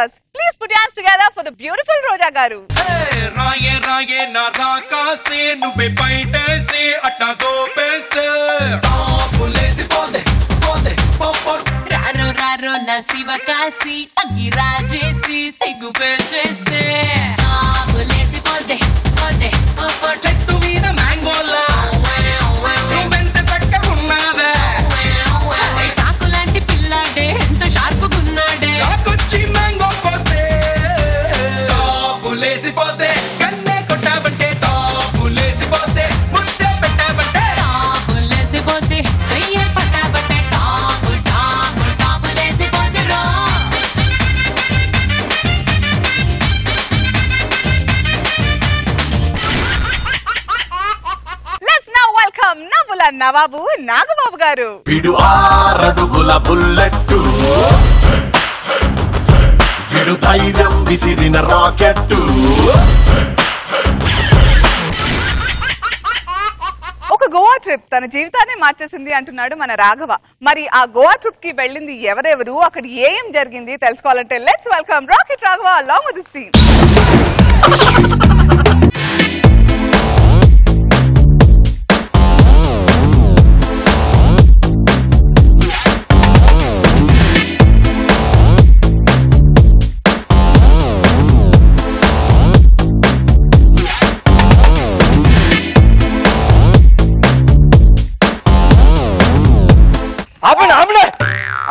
us. Please put your hands together for the beautiful Roja Garu. Hey, raye raye na raka se nubbe paite se atta do best. Pulesi pode pop. Raro raro na sivakasi agirajesi sigu peteste. Pulesi pode pop. Chettu vida mango la. Nuvente sakka unnada. చాకులాంటి పిల్లాడే ఎంత sharp గున్నాడే. చాకొచ్చి mango కోస్తే. Pulesi pode కన్నే కొట్టాబంటే pulesi pode ముద్దే పెట్టాబంటే. Pulesi pode చెయ్యే పట్టాబట్టే టాపులేసి పోతే రో. Let's now welcome Navula Navabu Nagababu Garu. విడు ఆరడుగుల bullet విడు ధైర్యం విసిరిన రాకెట్టు ఒక గోవా ట్రిప్ తన జీవితాన్ని మార్చేసింది అంటున్నాడు మన రాఘవ. మరి ఆ గోవా ట్రిప్ కి వెళ్ళింది ఎవరెవరు, అక్కడ ఏం జరిగింది తెలుసుకోవాలంటే let's welcome rocket Raghava along with his team.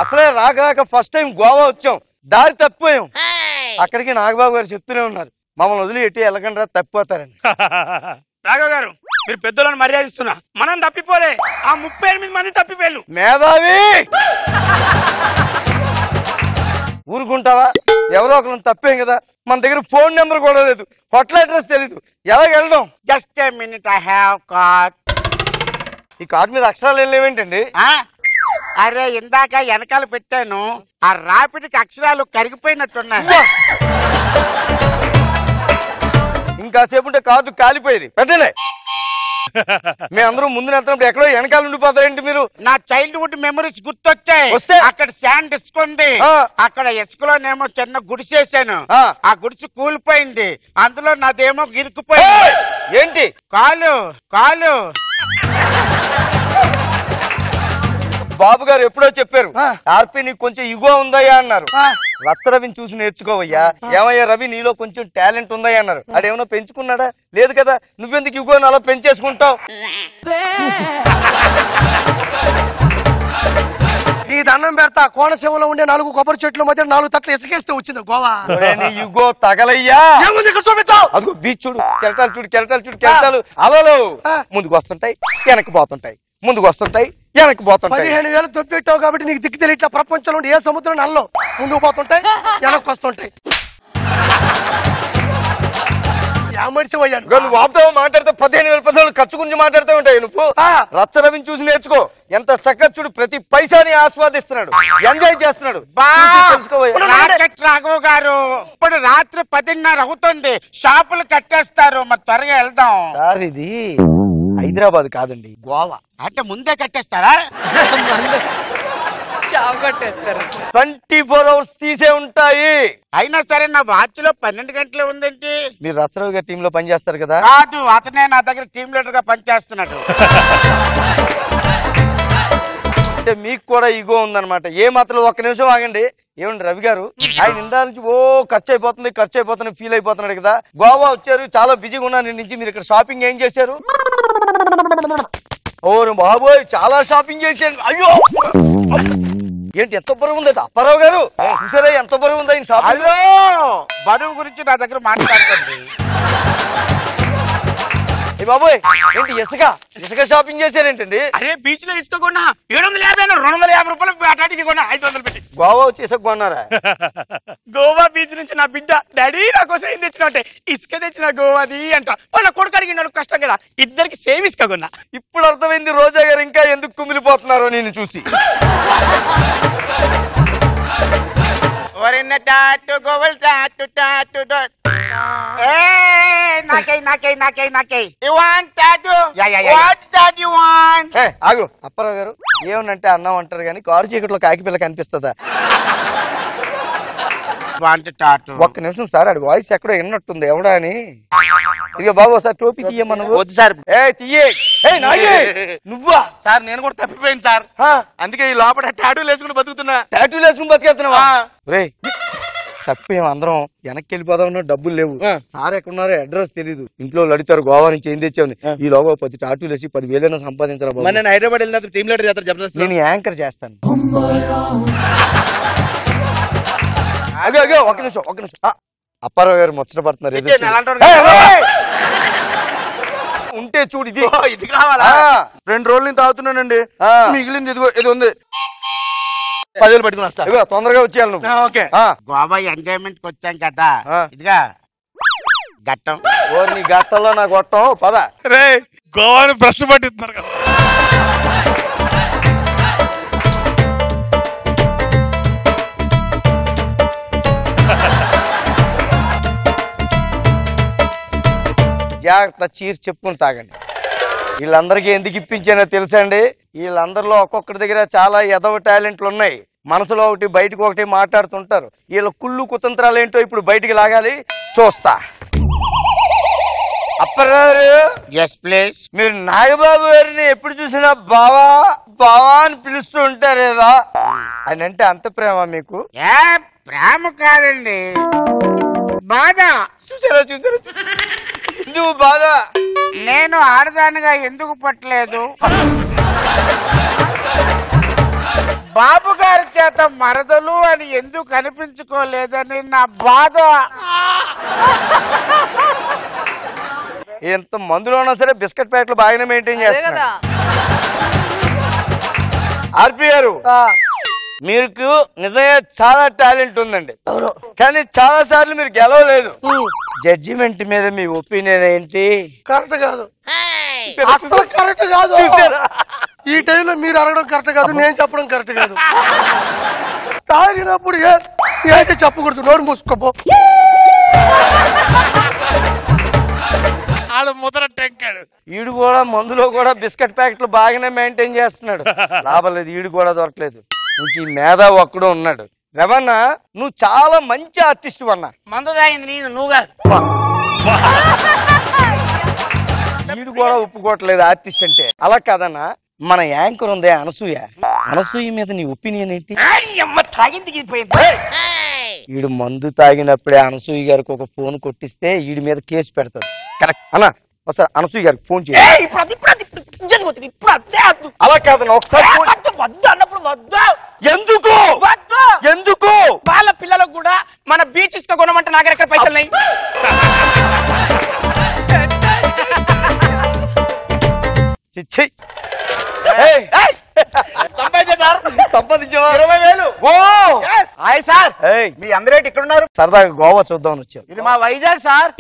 అసలే రాక ఫస్ట్ టైం గోవా వచ్చాం, దారి తప్పిపోయాం. అక్కడికి నాగబాబు గారు చెప్తూనే ఉన్నారు, మమ్మల్ని వదిలి ఎట్టి వెళ్ళకుండా తప్పిపోతారని. రాఘవ గారు, మీరు పెద్దలను మర్యాదిస్తున్నా. మనం తప్పిపోలే, ఆ 38 మంది తప్పిపోయారు. మేధావి ఊరుకుంటావా? ఎవరో ఒకరిని తప్పేం కదా. మన దగ్గర ఫోన్ నెంబర్ కూడా లేదు, హోటల్ అడ్రస్ తెలీదు, ఎలా వెళ్ళడం? Just a minute, I have card. ఈ కార్డు మీద అక్షరాలు ఏం లేవేంటండి? అరే ఇందాక వెనకాల పెట్టాను, ఆ రాపిడికి అక్షరాలు కరిగిపోయినట్టున్నాయి. ఇంకాసేపు ఉంటే కార్డు కాలిపోయేది. పెట్టండి. మేమందరూ ముందు వెళ్తున్నప్పుడు ఎక్కడో వెనకాల ఉండిపోతారేంటి మీరు? నా చైల్డ్హుడ్ మెమరీస్ గుర్తొచ్చాయి. వస్తే? అక్కడ శాండ్ ఇసుక ఉంది, అక్కడ ఇసుకలోనేమో చిన్న గుడిసేసాను, ఆ గుడిసి కూలిపోయింది, అందులో నాదేమో ఇరుక్కుపోయింది. ఏంటి? కాలు. బాబు గారు ఎప్పుడో చెప్పారు, ఆర్పి నీకు కొంచెం ఇగో ఉందయ్యా అన్నారు. రచ్చ రవిని చూసి నేర్చుకోవయ్యా. ఏమయ్యా రవి, నీలో కొంచెం టాలెంట్ ఉందయ్యా అన్నారు. అదేమన్నా పెంచుకున్నాడా? లేదు కదా. నువ్వెందుకు ఇగోని అలా పెంచేసుకుంటావు? నీ దండం పెడతా, కోనసీమలో ఉండే 4 కొబ్బరి చెట్ల మధ్య 4 తట్లు ఇసుకేస్తే వచ్చింది గోవా. నీ ఇగో తగలయ్యా. చూపించావు. అదిగో బీచ్ చూడు, కెరటాలు అలలు ముందుకు వస్తుంటాయి, వెనక్కి పోతుంటాయి, ముందుకు వస్తుంటాయి, వెనక్కి పోతుంటాయి. 15,000 తొప్పెట్టావు కాబట్టి నీకు దిక్కు తెలియట్లా. ప్రపంచంలో ఏ సముద్రం నల్లో ముందుకు పోతుంటాయి, వెనక్కి వస్తుంటాయి. నువ్వు ఆపుతావు మాట్లాడితే 15,000 ఖర్చు గురించి మాట్లాడుతూ ఉంటాయి. నువ్వు రచ్చ రవిని చూసి నేర్చుకో. ఎంత చక్కగా చూడు, ప్రతి పైసాని ఆస్వాదిస్తున్నాడు, ఎంజాయ్ చేస్తున్నాడు. రాఘవ గారు, ఇప్పుడు రాత్రి 10:30 అవుతుంది, షాపులు కట్టేస్తారు, మరి త్వరగా వెళ్దాం. సార్ ఇది హైదరాబాద్ కాదండి, గోవా. అంటే ముందే కట్టేస్తారా? 24 hours తీసే ఉంటాయి. అయినా సరే నా వాచ్ లో 12 గంటలే ఉందేంటి? మీరు రచ్చరవి గారి టీమ్ లో పనిచేస్తారు కదా? కాదు, అతనే నా దగ్గర టీమ్ లీడర్ గా పనిచేస్తున్నాడు. అంటే మీకు కూడా ఇగో ఉందన్నమాట. ఏ మాత్రం ఒక్క నిమిషం ఆగండి. ఏమండి రవి గారు, ఆయన ఇందా నుంచి ఓ ఖర్చు అయిపోతుంది ఫీల్ అయిపోతున్నాడు కదా. గోవా వచ్చారు, చాలా బిజీగా ఉన్నారు నుంచి. మీరు ఇక్కడ షాపింగ్ ఏం చేశారు? ఓ బాబోయ్, చాలా షాపింగ్ చేశాను. అయ్యో ఏంటి ఎంత బరువు ఉంది అప్పారావు గారు? చూసారా ఎంత బరువు ఉంది ఆయన షాపింగ్. బరువు గురించి నా దగ్గర మాట్లాడుతుంది. బాబోయ్ ఏంటి ఇసుక షాపింగ్ చేశారేంటండి? అరే బీచ్ లో ఇసుక కొన్నా 750, 250 రూపాయలు అటాటికి కొన్నా 500 పెట్టి. గోవా వచ్చి ఇసుక కొన్నారా? గోవా బీచ్ నుంచి నా బిడ్డ, డాడీ నా కోసం ఏం తెచ్చినట్టే, ఇసుక తెచ్చిన గోవాది అంట. వాళ్ళ కొడుకు అడిగినాడు, కష్టం కదా, ఇద్దరికి సేమ్ ఇసుక కొన్నా. ఇప్పుడు అర్థమైంది రోజా గారు ఇంకా ఎందుకు కుమిలిపోతున్నారో నేను చూసి. ఆగు అప్పారావు గారు, ఏమనంటే అన్నం అంటారు కానీ కారు చీకట్లో కాకి పిల్ల కనిపిస్తుందా? Want tattoo. ఒక్క నిమిషం సార్, అది వాయిస్ ఎక్కడో విన్నట్టుంది ఎవడా అని. ఇక బాబు ఒకసారి టోపీ తీయమను. వద్దు సార్. తీయే. నువ్వా సార్ నేను కూడా తప్పిపోయింది సార్, అందుకే ఈ లోపల టాటూలు వేసుకుని బతుకుతున్నా. టాటూలు వేసుకుని బతికేస్తున్నావా? రే తప్పేం, అందరం వెనక్కి వెళ్ళిపోదామన్నా డబ్బులు లేవు. సార్ ఎక్కడున్నారో అడ్రస్ తెలీదు. ఇంట్లో అడుగుతారు గోవా నుంచి ఏం తెచ్చావు. ఈ లోగా 10 టాటూలు వేసి 10,000 సంపాదించాలి. నేను హైదరాబాద్ వెళ్ళిన టీమ్ లీడర్ చేస్తారు జబర్దస్త్. నేను యాంకర్ చేస్తాను. అగో ఒక నిమిషం. అప్పారావు గారు ముచ్చట పడుతున్నారు. ఉంటే చూడు, ఇది కావాలా? 2 రోజుల నుంచి తాగుతున్నానండి. మిగిలింది ఇదిగో ఇది ఉంది. 10,000 పట్టుకుని వస్తా. ఇదిగో తొందరగా వచ్చేయాలి నువ్వు. ఓకే. గోవా ఎంజాయ్మెంట్ కి వచ్చాం కదా, ఇదిగా గట్టం. నీ గట్టంలో నా గొట్టం పద. రే గోవాని బ్రష్ పట్టిస్తున్నారు కదా. జాగ్రత్త, చీర్ చెప్పుకుని తాగండి. వీళ్ళందరికీ ఎందుకు ఇప్పించానో తెలుసా అండి? వీళ్ళందరిలో ఒక్కొక్కరి దగ్గర చాలా ఎదవ టాలెంట్లు ఉన్నాయి. మనసులో ఒకటి బయటకు ఒకటి మాట్లాడుతుంటారు. వీళ్ళ కుళ్ళు కుతంత్రాలు ఏంటో ఇప్పుడు బయటికి లాగాలి, చూస్తా. అప్పగారు, ఎస్ ప్లీజ్. మీరు నాగబాబు గారిని ఎప్పుడు చూసినా బావా బావా అని పిలుస్తూ ఉంటారేదా? ఆయన అంటే అంత ప్రేమ మీకు? ప్రేమ కాదండి, బాధ. చూసారా నువ్వు బాధ. నేను ఆడదానిగా ఎందుకు పట్టలేదు? బాబు గారి చేత మరదలు అని ఎందుకు అనిపించుకోలేదని నా బాధ. ఎంత మందులో ఉన్నా సరే బిస్కెట్ ప్యాకెట్లు బాగానే మెయింటైన్ చేస్తారు. ఆర్పి గారు, మీకు నిజంగా చాలా టాలెంట్ ఉందండి, కానీ చాలా సార్లు మీరు గెలవలేదు. జడ్జిమెంట్ మీద మీ ఒపీనియన్ ఏంటి? కరెక్ట్ కాదు, అసలు కరెక్ట్ కాదు. ఈ టైంలో మీరు అడగడం కరెక్ట్ కాదు, నేను చెప్పడం కరెక్ట్ కాదు. తాగినప్పుడు ఏంటి చెప్పకూడదు, నోరు మూసుకోపో. ఈడు కూడా మందులో కూడా బిస్కెట్ ప్యాకెట్లు బాగానే మెయింటైన్ చేస్తున్నాడు. లాభం లేదు, ఈడు కూడా దొరకలేదు. ఇంక ఈ మేధా ఒక్కడు ఉన్నాడు. రవణ, నువ్వు చాలా మంచి ఆర్టిస్ట్ అన్నా. మందు తాగింది నేను, నువ్వు కాదు. ఈడు కూడా ఒప్పుకోవట్లేదు ఆర్టిస్ట్ అంటే. అలా కాదన్నా, మన యాంకర్ ఉంది అనసూయ మీద నీ ఒపీనియన్ ఏంటి? ఈడు మందు తాగినప్పుడే అనసూయ గారికి ఒక ఫోన్ కొట్టిస్తే ఈడి మీద కేసు పెడతాడు. కరెక్ట్ అన్నా? ఒకసారి అనసూయ గారికి ఫోన్ చేయాలి. అలా కాదన్నా, ఒకసారి ఎందుకు ఎందుకు వాళ్ళ పిల్లలకు కూడా మన బీచ్ ఇసుక కొనమంటే నా దగ్గర పైసలు ఉన్నాయి. సంపాదించావా? 20,000. హాయ్ సార్, మీ అందరేటి ఇక్కడ ఉన్నారు? సరదాగా గోవా చూద్దామని వచ్చాం. ఇది మా వైజాగ్ సార్.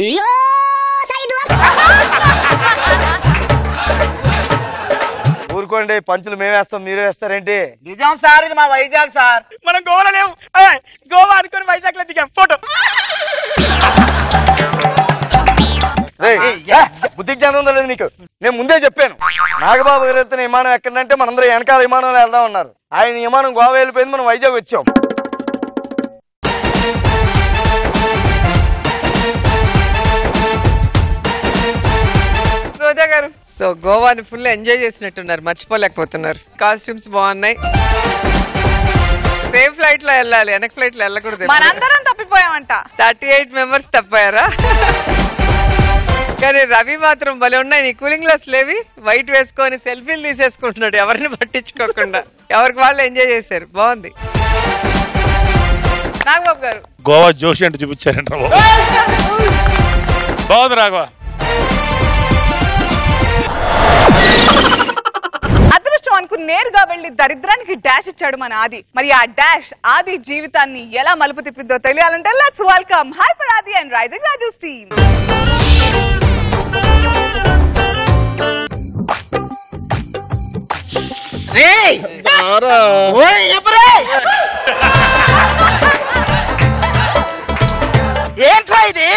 ఊరుకోండి, పంచులు మేము వేస్తాం, మీరే వేస్తారేంటి? నిజం సార్, ఇది మా వైజాగ్ సార్. మనం గోవాలో లేవు, గోవా అనుకుని వైజాగ్ లో దిగాం ఫోటో. బుద్ధి జ్ఞానం ఉందా లేదు నీకు? నేను ముందే చెప్పాను, నాగబాబు గారు వెళ్తున్న విమానం ఎక్కడంటే మనందరూ వెనకాల విమానంలో వెళ్దాం ఉన్నారు. ఆయన విమానం గోవా వెళ్ళిపోయింది, మనం వైజాగ్ వచ్చాం. రోజా గారు, సో గోవాని ఫుల్ ఎంజాయ్ చేసినట్టున్నారు, మర్చిపోలేకపోతున్నారు. కాస్ట్యూమ్స్ బాగున్నాయి. సేఫ్ ఫ్లైట్ లో వెళ్ళాలి, వెనక్ ఫ్లైట్ లో వెళ్ళకూడదు. మనందరం తప్పిపోయామంట. 38 మెంబర్స్ తప్పారా? కానీ రవి మాత్రం భలే ఉన్నాయి. నీ కూలింగ్ గ్లాస్ లేవి, వైట్ వేసుకొని సెల్ఫీలు తీసేసుకుంటున్నాడు, ఎవరిని పట్టించుకోకుండా. ఎవరికి వాళ్ళు ఎంజాయ్ చేశారు, బాగుంది. నాగబాబు గారు, గోవా జోషి అంటే చూపించారంట. బాగుంది రాఘవ. అదృష్టం అనుకుని నేరుగా వెళ్లి దరిద్రానికి డాష్ ఇచ్చాడు మన ఆది. మరి ఆ డాష్ ఆది జీవితాన్ని ఎలా మలుపు తిప్పిద్దో తెలియాలంటే let's welcome hyper Aadi and rising Raju's team. ఏం ఏంట్రా ఇది?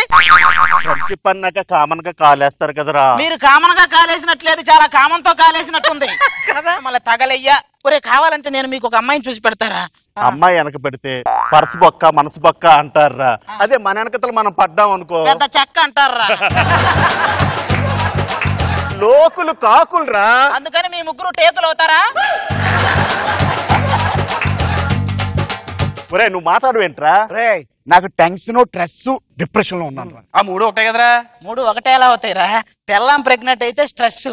ఫ్రెండ్షిప్ అన్నాక కామన్ గా కాలేస్తారు కదరా. మీరు కామన్ గా కాలేసినట్లేదు, చాలా కామంతో కాలేసినట్టుంది మళ్ళీ తగలయ్యా. ఒరే కావాలంటే నేను మీకు ఒక అమ్మాయిని చూసి పెడతారా? అమ్మాయి వెనక పెడితే పర్సు బొక్క మనసు బొక్క అంటారా. అదే మన వెనకతలు మనం పడ్డాం అనుకో పెద్ద చెక్క అంటారా. లోకులు కాకులురా. అందుకని మీ ముగ్గురు టేకులు అవుతారా? ఒరే నువ్వు మాట్లాడువేంట్రా? నాకు టెన్షన్, స్ట్రెస్, డిప్రెషన్ లో ఉన్నాను. ఆ మూడు ఒకటే కదరా? మూడు ఒకటే ఎలా అవుతాయిరా? పెళ్ళాం ప్రెగ్నెంట్ అయితే స్ట్రెస్,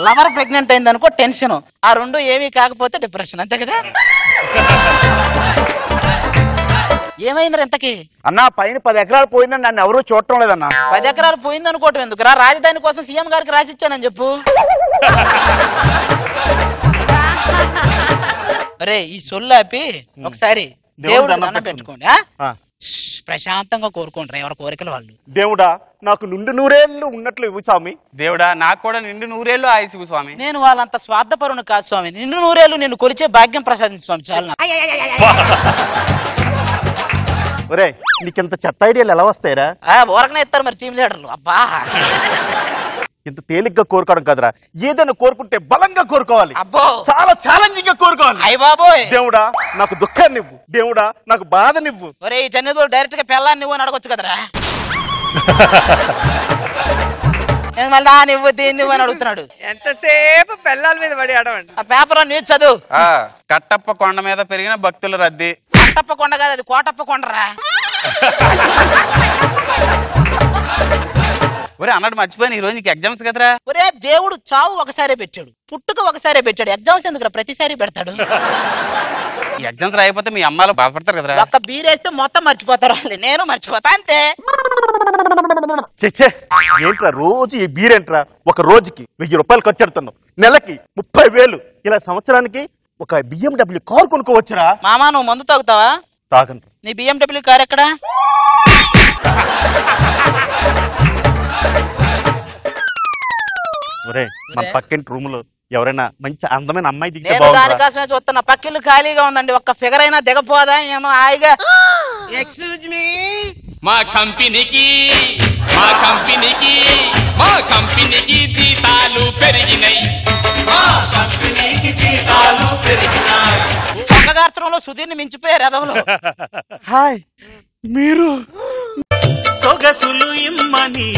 లవర్ ప్రెగ్నెంట్ అయింది అనుకో టెన్షన్, ఆ రెండు ఏమీ కాకపోతే డిప్రెషన్, అంతే కదా? ఏమైందిరా ఇంతకి? అన్నా పైన 10 ఎకరాలు పోయిందని నన్ను ఎవరూ చూడటం లేదన్నా. 10 ఎకరాలు పోయింది అనుకోవటం ఎందుకురా? రాజధాని కోసం సీఎం గారికి రాసిచ్చానని చెప్పు. అరే ఈ సొల్లు ఆపి ఒకసారి దేవుడు దండం పెట్టుకోండి. ప్రశాంతంగా కోరుకోండి ఎవరి కోరికలు వాళ్ళు. దేవుడా నాకు నిండు నూరేళ్లు ఉన్నట్లు ఇవ్వు స్వామి. దేవుడా నాకు కూడా నిండు నూరేళ్లు ఆయుసు స్వామి. నేను వాళ్ళంత స్వార్థపరును కాదు స్వామి. నిండు నూరేళ్లు నేను కొలిచే భాగ్యం ప్రసాదించు స్వామి. చాలా ఒరే నీకింత చెత్త ఐడియాలు ఎలా వస్తాయిరా? ఊరకనే ఇస్తారు మరి టీం లీడర్లు. అబ్బా ఇంత తేలిగ్గా కోరుకోవడం కదరా. ఏదైనా కోరుకుంటే బలంగా కోరుకోవాలి. అబ్బో చాలా ఛాలెంజింగ్ గా కోరుకోవాలి. అయ్య బాబోయ్. దేవుడా నాకు దుఃఖాన్ని ఇవ్వు. దేవుడా నాకు బాధనివ్వు. ఒరే ఈ చన్నీతో డైరెక్ట్ గా పెళ్ళాన్ని నువ్వు అని అడగొచ్చు కదరా. మళ్ళీ నువ్వు దీన్ని అని అడుగుతున్నాడు. ఎంతసేపు పెళ్ళాల మీద పడి ఆడవండి. ఆ పేపర్ న్యూస్ చదువు. కట్టప్ప కొండ మీద పెరిగిన భక్తుల రద్దీ. కట్టప్ప కొండ కాదు అది కోటప్ప కొండరా. ఒరే అన్నట్టు మర్చిపోయాను, ఈ రోజు నీకు ఎగ్జామ్స్ కదరా? ఒరే దేవుడు చావు ఒకసారే పెట్టాడు, పుట్టుక ఒకసారే పెట్టాడు, ఎగ్జామ్స్ ఎందుకు ప్రతిసారి పెడతాడు? ఈ ఎగ్జామ్స్ రాయిపోతే మీ అమ్మాయిలు బాధపడతారు కదరా? ఒక్క బీరేస్తే మొత్తం మర్చిపోతారు. నేను మర్చిపోతా అంతే. చే ఏంట్రా రోజు ఈ బీరేంట్రా? ఒక రోజుకి 1000 రూపాయలు ఖర్చు పెడుతున్నావు, నెలకి 30,000. ఇలా సంవత్సరానికి ఒక BMW కారు కొనుక్కోవచ్చురా. మామా నువ్వు మందు తాగుతావా? తాగండి. నీ BMW కార్ ఎక్కడా? ఒరే మన పక్కింటి రూమ్ లో ఎవరైనా మంచి అందమైన అమ్మాయి దిగితే నేను బాగుంటుందా? దానికోసమే చూస్తున్నా. పక్కిల్లు ఖాళీగా ఉందండి, ఒక్క ఫిగర్ అయినా దిగపోదా ఏమో హాయిగా. Excuse me. మా కంపెనీకి జీతాలు పెరిగినాయి. చొక్కగార్చడంలో సుధీర్ని మించిపోయారు ఎదవలు. హాయ్ మీరు సొగసులు ఇమ్మని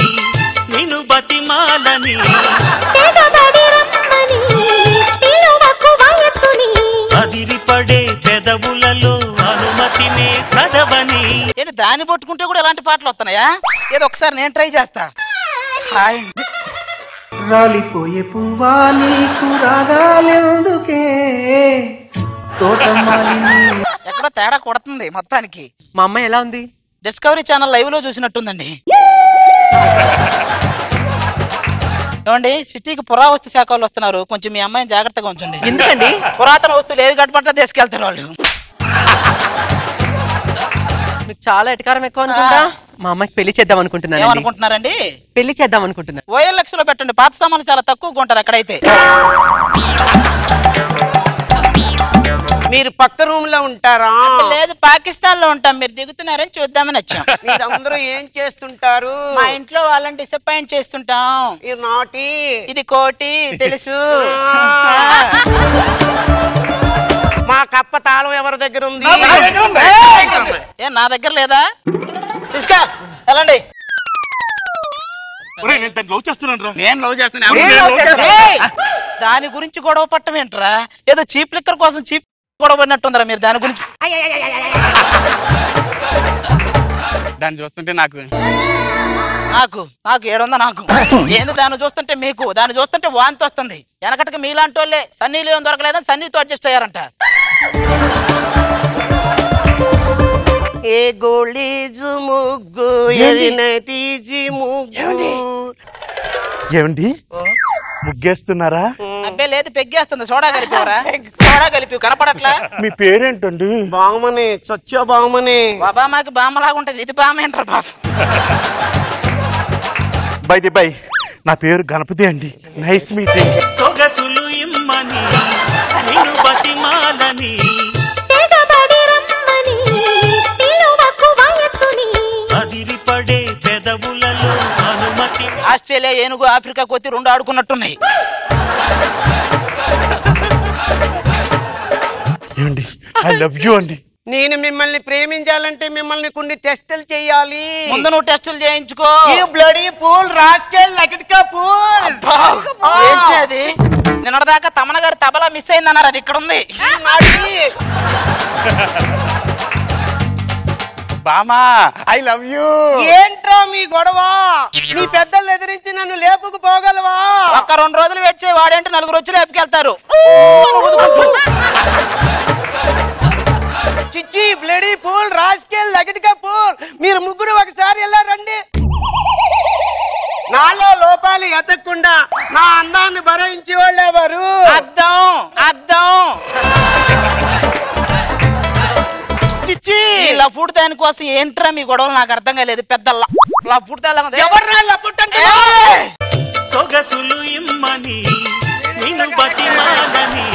నిన్ను బతిమాలని అదిరిపడే పెదవులలో అనుమతినే చదవని. ఏంటి దాన్ని పట్టుకుంటే కూడా ఇలాంటి పాటలు వస్తున్నాయా? ఏదో ఒకసారి నేను ట్రై చేస్తా. హాయ్ రాలిపోయే పువ్వా నీకు రాగాలెందుకే తోటమాలిని. ఎక్కడో తేడా కొడుతుంది మొత్తానికి. మా అమ్మాయి ఎలా ఉంది? డిస్కవరీ ఛానల్ లైవ్ లో చూసినట్టుందండి. ఏమండి సిటీకి పురావస్తు శాఖ వాళ్ళు వస్తున్నారు, కొంచెం మీ అమ్మాయిని జాగ్రత్తగా ఉంచండి. ఎందుకండి? పురాతన వస్తువులు ఏవి కట్టబట్ట తీసుకెళ్తారు వాళ్ళు. మీకు చాలా ఎటకారం ఎక్కువ అనుకుంటా. మా అమ్మాయికి పెళ్లి చేద్దాం అనుకుంటున్నాను. ఏమనుకుంటున్నారండి? పెళ్లి చేద్దాం అనుకుంటున్నా. OLX లో పెట్టండి, పాత సామాన్లు చాలా తక్కువ కొంటారు అక్కడైతే. మీరు పక్క రూమ్ లో ఉంటారా? లేదు పాకిస్తాన్ లో ఉంటాం, మీరు దిగుతున్నారని చూద్దామని వచ్చాం. మీరందరూ ఏం చేస్తుంటారు? మా ఇంట్లో వాళ్ళని డిసప్పాయింట్ చేస్తుంటాం. ఇది నాటి, ఇది కోటి తెలుసు. మా కప్ప తాళం ఎవరి దగ్గర ఉంది? ఏ నా దగ్గర లేదా? తీసుకా వెళ్ళండి. నేను లవ్ చేస్తున్నాను. దాని గురించి గొడవ పట్టం ఏంట్రా? ఏదో చీప్ లిక్కర్ కోసం చీప్ గొడవ పడినట్టుందరా మీరు దాని గురించి. దాన్ని చూస్తుంటే నాకు నాకు ఏడుందా నాకు ఏంది? దాన్ని చూస్తుంటే మీకు, దాన్ని చూస్తుంటే వాంతి వస్తుంది. వెనకటికి మీలాంటి వాళ్ళే సన్నీ లియోన్ దొరకలేదని సన్నీతో అడ్జస్ట్ అయ్యారంట. ఏ గోళీజు ముగ్గు ఎరినతీజి ముగ్గు. ఏమండి ముగ్గేస్తున్నారా? అబ్బే లేదు పెగ్గేస్తుంది. సోడా కలిపివరా? సోడా కలిపి కనపడట్లా? మీ పేరేంటండి? బామని సత్య బామని. బాబామాకి బామ్మలాగా ఉంటది, ఇది బామ ఏంటారు బాబు. బై నా పేరు గణపతి అండి. Nice meeting. సొగసులు ఇమ్మని నిన్ను బతిమాలని అదిరిపడే ఆస్ట్రేలియా ఏనుగు ఆఫ్రికా కొత్తి రెండు ఆడుకున్నట్టున్నాయి. ఐ లవ్ యూ అండి. నేను మిమ్మల్ని ప్రేమించాలంటే మిమ్మల్ని కొన్ని టెస్టులు చేయాలి. ముందు నువ్వు టెస్టులు చేయించుకో. బ్లడీ పూల్ రాస్కెల్ లకిట్కా పూల్. అది నిన్నటిదాకా తమన గారి తబలా మిస్ అయిందన్నారు, అది ఇక్కడ ఉంది. బామా ఐ లవ్ యూ. ఏంట్రా మీ గొడవ? మీ పెద్దలు ఎదిరించి నన్ను లేపుకు పోగలవా? ఒక్క 2 రోజులు వెయిట్ చేయి, వాడేంటే 4 వచ్చి లేపుకెళ్తారు. చిచ్చి బ్లడీ పూల్ రాస్కెల్ లకిట్కా పూల్. మీరు ముగ్గురు ఒకసారి వెళ్ళారండి. నాలో లోపాలు ఎతకకుండా నా అందాన్ని భరించే వాళ్ళు ఎవరు? అద్దం అద్దం. లఫుడ్ దాని కోసం ఏంట్రా మీ గొడవలు? నాకు అర్థం కాలేదు. పెద్ద లఫుడ్ ఎవర్రా లఫుడ్? సొగసులు ఇమ్మని నిన్ను బతిమాలని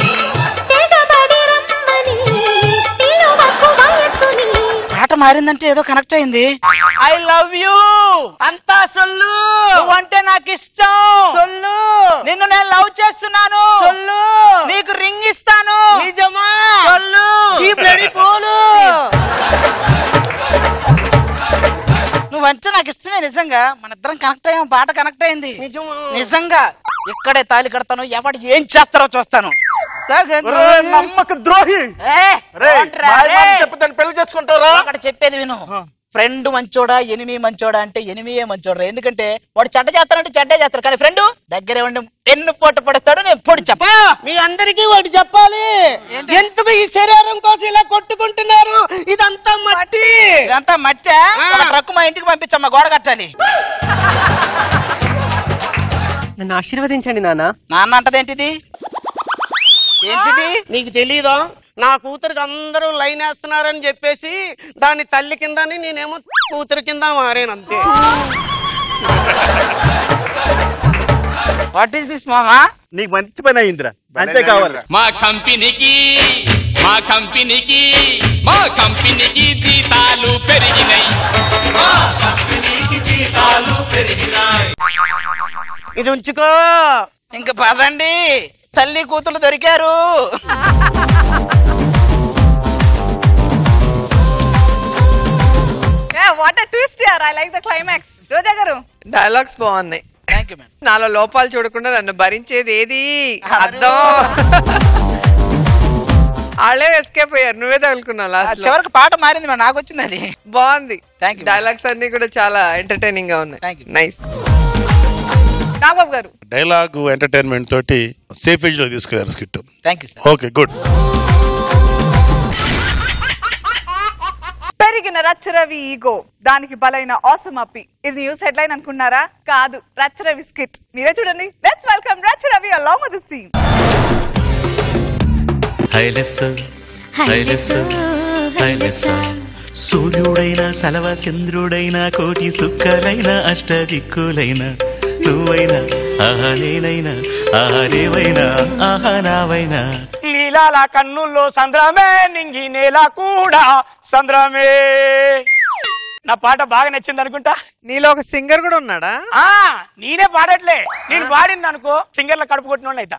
పాట మారిందంటే ఏదో కనెక్ట్ అయింది. ఐ లవ్ యూ అంతా సొల్లు. నువ్వంటే నాకు ఇష్టం. సొల్లు. నిన్ను నేను లవ్ చేస్తున్నాను. సొల్లు. నీకు రింగ్ ఇస్తాను. నిజమా? సొల్లు. ఈ బ్లడీ పూలు. నువ్వంటే నాకు ఇష్టమే. నిజంగా మన ఇద్దరం కనెక్ట్ అయ్యాం. పాట కనెక్ట్ అయింది. నిజంగా ఇక్కడే తాళి కడతాను. ఎవడు ఏం చేస్తారో చూస్తాను. నమ్మక ద్రోహి. పెళ్లి చేసుకుంటారా? అక్కడ చెప్పేది విను. ఫ్రెండ్ మంచోడా ఎనిమి మంచోడా అంటే ఎనిమియే మంచోడా. ఎందుకంటే వాడు చెడ్డ చేస్తానంటే చెడ్డే చేస్తారు, కానీ ఫ్రెండ్ దగ్గరే ఉండి ఎన్ను పోటు పడతాడు. నేను పొడి చెప్పా. మీ అందరికీ ఒకటి చెప్పాలి. ఎందుకు ఈ శరీరం కోసం ఇలా కొట్టుకుంటున్నారు? ఇదంతా మట్టి. ఇదంతా మట్టి. ట్రక్ మా ఇంటికి పంపించమ్మా, గోడ కట్టాలి. నన్ను ఆశీర్వదించండి నాన్న. నాన్న అంటదేంటిది? ఏంటిది? నీకు తెలీదా? నా కూతురికి అందరూ లైన్ వేస్తున్నారని చెప్పేసి దాని తల్లి కిందని నేనేమో కూతురు కింద మారేనంతే. వాట్ ఈస్ దిస్ మామా? నీకు మంచి పని అయిందిరా, అంతే కావాలి. మా కంపెనీకి జీతాలు పెరిగినాయి. ఇది ఉంచుకో. ఇంక పదండి, తల్లి కూతురు దొరికారు. వాట్ ఎ ట్విస్ట్ యార్. I like the climax. Roja garu dialogues బాగున్నాయి. నాలో లోపాలు చూడకుండా నన్ను భరించేది ఏది? అర్థం. వాళ్ళే ఎస్కేప్ అయ్యారు, నువ్వే తగులుకున్నావు లాస్ట్. చివరికి పాట మారింది, నాకు వచ్చింది. అది బాగుంది. డైలాగ్స్ అన్ని కూడా చాలా ఎంటర్టైనింగ్ గా ఉన్నాయి. నైస్. నాగబాబు గారు డైలాగ్ ఎంటర్టైన్మెంట్ తోటి సేఫ్ ఏజ్ లో తీసుకెళ్లారు skit. Thank you sir. Okay good. పెరిగిన రచ్చరవి ఈగో, దానికి బలైన ఆసమ్ అప్పి. ఇది న్యూస్ హెడ్లైన్ అనుకున్నారా? కాదు, రచ్చరవి స్కిట్. మీరే చూడండి. Let's welcome Racha Ravi along with his team. సూర్యుడైన సలవ చంద్రుడైన కోటి సుక్కలైన అష్టదిక్కులైన నువ్వైనా ఆహా నేనైనా ఆహా రేవైనా ఆహా నావైనా. నీలాల కన్నుల్లో సంద్రమే, నింగి నేల కూడా సంద్రమే. నా పాట బాగా నచ్చింది అనుకుంటా. నీలో ఒక సింగర్ కూడా ఉన్నాడా? నేనే పాడట్లే. నేను పాడింది అనుకో సింగర్ల కడుపు కొట్టిన అయితా.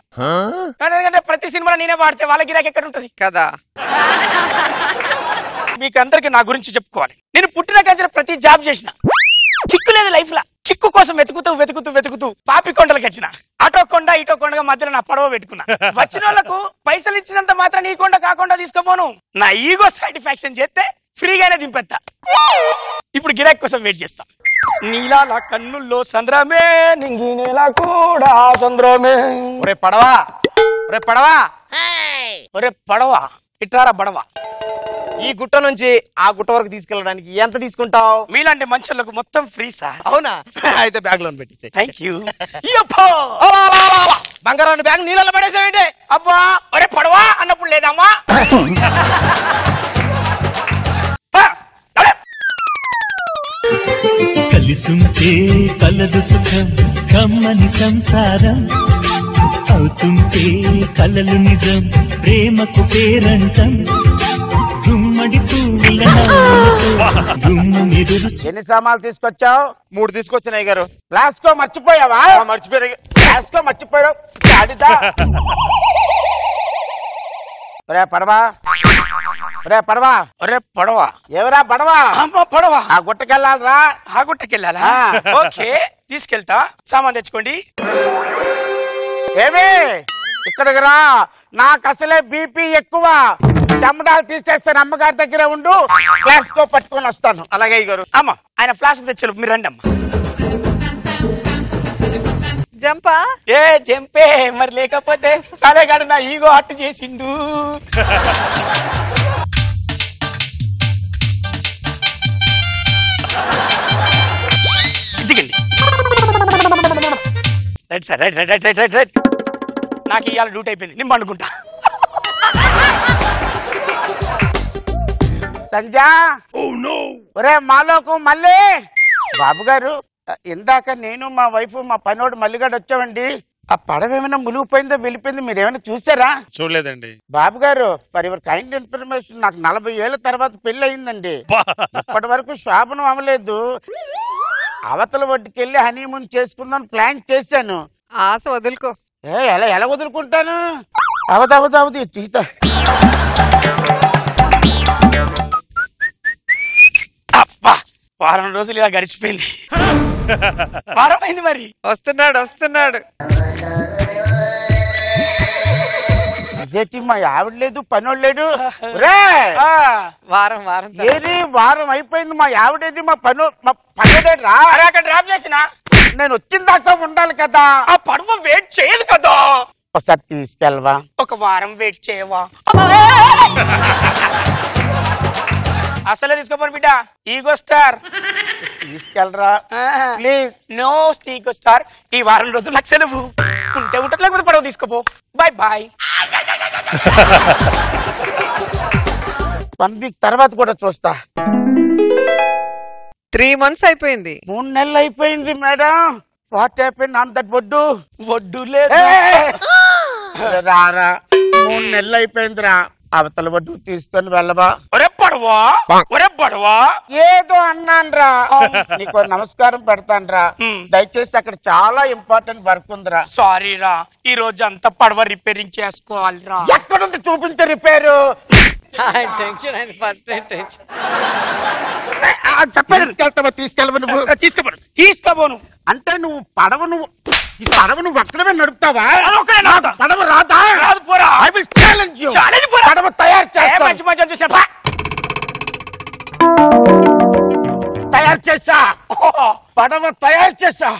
ఎందుకంటే ప్రతి సినిమాలో నేనే పాడితే వాళ్ళ గిరాకి ఎక్కడ ఉంటది కదా. మీకు అందరికి నా గురించి చెప్పుకోవాలి. నేను పుట్టిన కంచె ప్రతి జాబ్ చేసిన. కిక్కు లేదు లైఫ్ లా. కిక్కు కోసం వెతుకుతూ పాపి కొండలకు వచ్చిన. అటో కొండ ఇటో కొండగా మధ్యలో నా పడవ పెట్టుకున్నా. వచ్చిన వాళ్ళకు పైసలు ఇచ్చినంత మాత్రం నీ కొండ కాకుండా తీసుకోపోను. నా ఈగో సాటిస్ఫాక్షన్ చేస్తే ఫ్రీగానే దింపెత్తా. ఇప్పుడు గిరాక్ కోసం వెయిట్ చేస్తా. నీలాల కన్నుల్లో సంద్రమే, నింగి నేల కూడా సంద్రమే. ఒరే పడవా, ఒరే పడవా, ఒరే పడవా, ఇట్రారా బడవా. ఈ గుట్ట నుంచి ఆ గుట్ట వరకు తీసుకెళ్ళడానికి ఎంత తీసుకుంటావు? మీలాంటి మనుషులకు మొత్తం ఫ్రీ సార్. అవునా? అయితే బ్యాగ్ లో పెట్టి. Thank you. బంగారం బ్యాగ్ నీళ్ళలో పడేసావేంటి? అబ్బా ఒరే పడవా అన్నప్పుడు లేదమ్మా. కలిసుంటే కలదు సుఖం, కమ్మని సంసారం అవుతుంటే కలలు నిజం, ప్రేమకు పేరంటం. గుమ్మడి గుమ్మడి పువ్వుల గుమ్ము మెదురు. ఎన్ని సామాన్లు తీసుకొచ్చావు? 3 తీసుకొచ్చినాయి గారు. లాస్కో మర్చిపోయావా? మర్చిపోయారు. లాస్కో మర్చిపోయావు. గాడిదా. ఒరే పడవా, ఒరే పడవా, ఒరే పడవా, ఎవరా పడవా? పడవా. ఆ గుట్టకెళ్ళాలరా? ఆ గుట్టకెళ్ళాలా? ఓకే తీసుకెళ్తా. సామాన్ తెచ్చుకోండి. ఏమి ఇక్కడికి రా, నాకు అసలే బీపీ ఎక్కువ. చెమడాలు తీసేస్తాను. అమ్మగారి దగ్గర ఉండు, ఫ్లాస్కో పట్టుకొని వస్తాను. అలాగే గారు. అమ్మ ఆయన ఫ్లాస్క్ తెచ్చారు, మీరు రండి అమ్మా. జంపా ఏ జంపే మరి, లేకపోతే సాలేగాడు నా ఈగో హట్టు చేసిండు. దిగండి. Right sir, right right right right right. నాకు ఇవాళ డ్యూటీ అయిపోయింది, నేను పండుకుంటా. సంధ్య, ఒరే మాలోకు మళ్ళీ. బాబు గారు, ఇందాక నేను మా వైఫ్ మా పనోడు మల్లిగాడు వచ్చామండి. ఆ పడవ ఏమైనా మునిగిపోయిందో వెళ్ళిపోయిందో మీరు ఏమైనా చూసారా? చూడలేదండి. బాబు గారు, ఫర్ యువర్ కైండ్ ఇన్ఫర్మేషన్, నాకు 40 ఏళ్ల తర్వాత పెళ్లి అయిందండి. ఇప్పటి వరకు శోభనం అవ్వలేదు. అవతల ఒడ్డుకెళ్ళి హనీమూన్ చేసుకుందాం ప్లాన్ చేశాను. ఆశ వదులుకో. ఎలా వదులుకుంటాను? అవదవదవది చీత. అబ్బా, వారం రోజులు ఇలా గడిచిపోయింది. వారం అయింది మరి. వస్తున్నాడు వస్తున్నాడు. ఇదేంటి మా ఆవిడ లేదు, పనోడు లేడు. వారం వారం ఏది వారం అయిపోయింది, మా ఆవిడేది, మా పనోడే రా. అక్కడ డ్రాప్ చేసిన నేను వచ్చిన దాకా ఉండాలి కదా. ఆ పడవ వెయిట్ చేయదు కదా. ఒకసారి తీసుకెళ్ళవా? ఒక వారం వెయిట్ చేయవా? అసలే తీసుకోపోను బిడ్డ. ఈగో స్టార్ తీసుకెళ్ళరా ప్లీజ్. No ego star. ఈ వారం రోజులు నాకు సెలవు. ఉంటే ఉంటుంది, లేకపోతే పడవ తీసుకోపో. Bye bye. 1 వీక్ తర్వాత కూడా చూస్తా. 3 months అయిపోయింది. 3 నెలలు అయిపోయింది madam. What happened on that ఒడ్డు? ఒడ్డు లేదు. రారా, 3 నెలలు అయిపోయిందిరా. అవతల ఒడ్డు తీసుకొని వెళ్ళవా? ఒరే పడవా, ఒరే పడవా. ఏదో అన్నాను రా. నీకు నమస్కారం పెడతాను రా. దయచేసి అక్కడ చాలా ఇంపార్టెంట్ వర్క్ ఉందిరా. సారీ రా, ఈ రోజు అంతా పడవ రిపేరింగ్ చేసుకోవాలిరా. ఎక్కడుంది చూపించే రిపేరు? టెన్షన్ అయింది, ఫస్ట్ టెన్షన్. చెప్పాను తీసుకెళ్ళవా? నువ్వు తీసుకోబోను అంటే నువ్వు పడవ నువ్వు అక్కడమే నడుపుతావా? పడవ రాదా? రాదు, పోరా. I will challenge you. పడవ తయారు చేస్తా. మంచి మంచి చూసా తయారు చేసా. పడవ తయారు చేసా.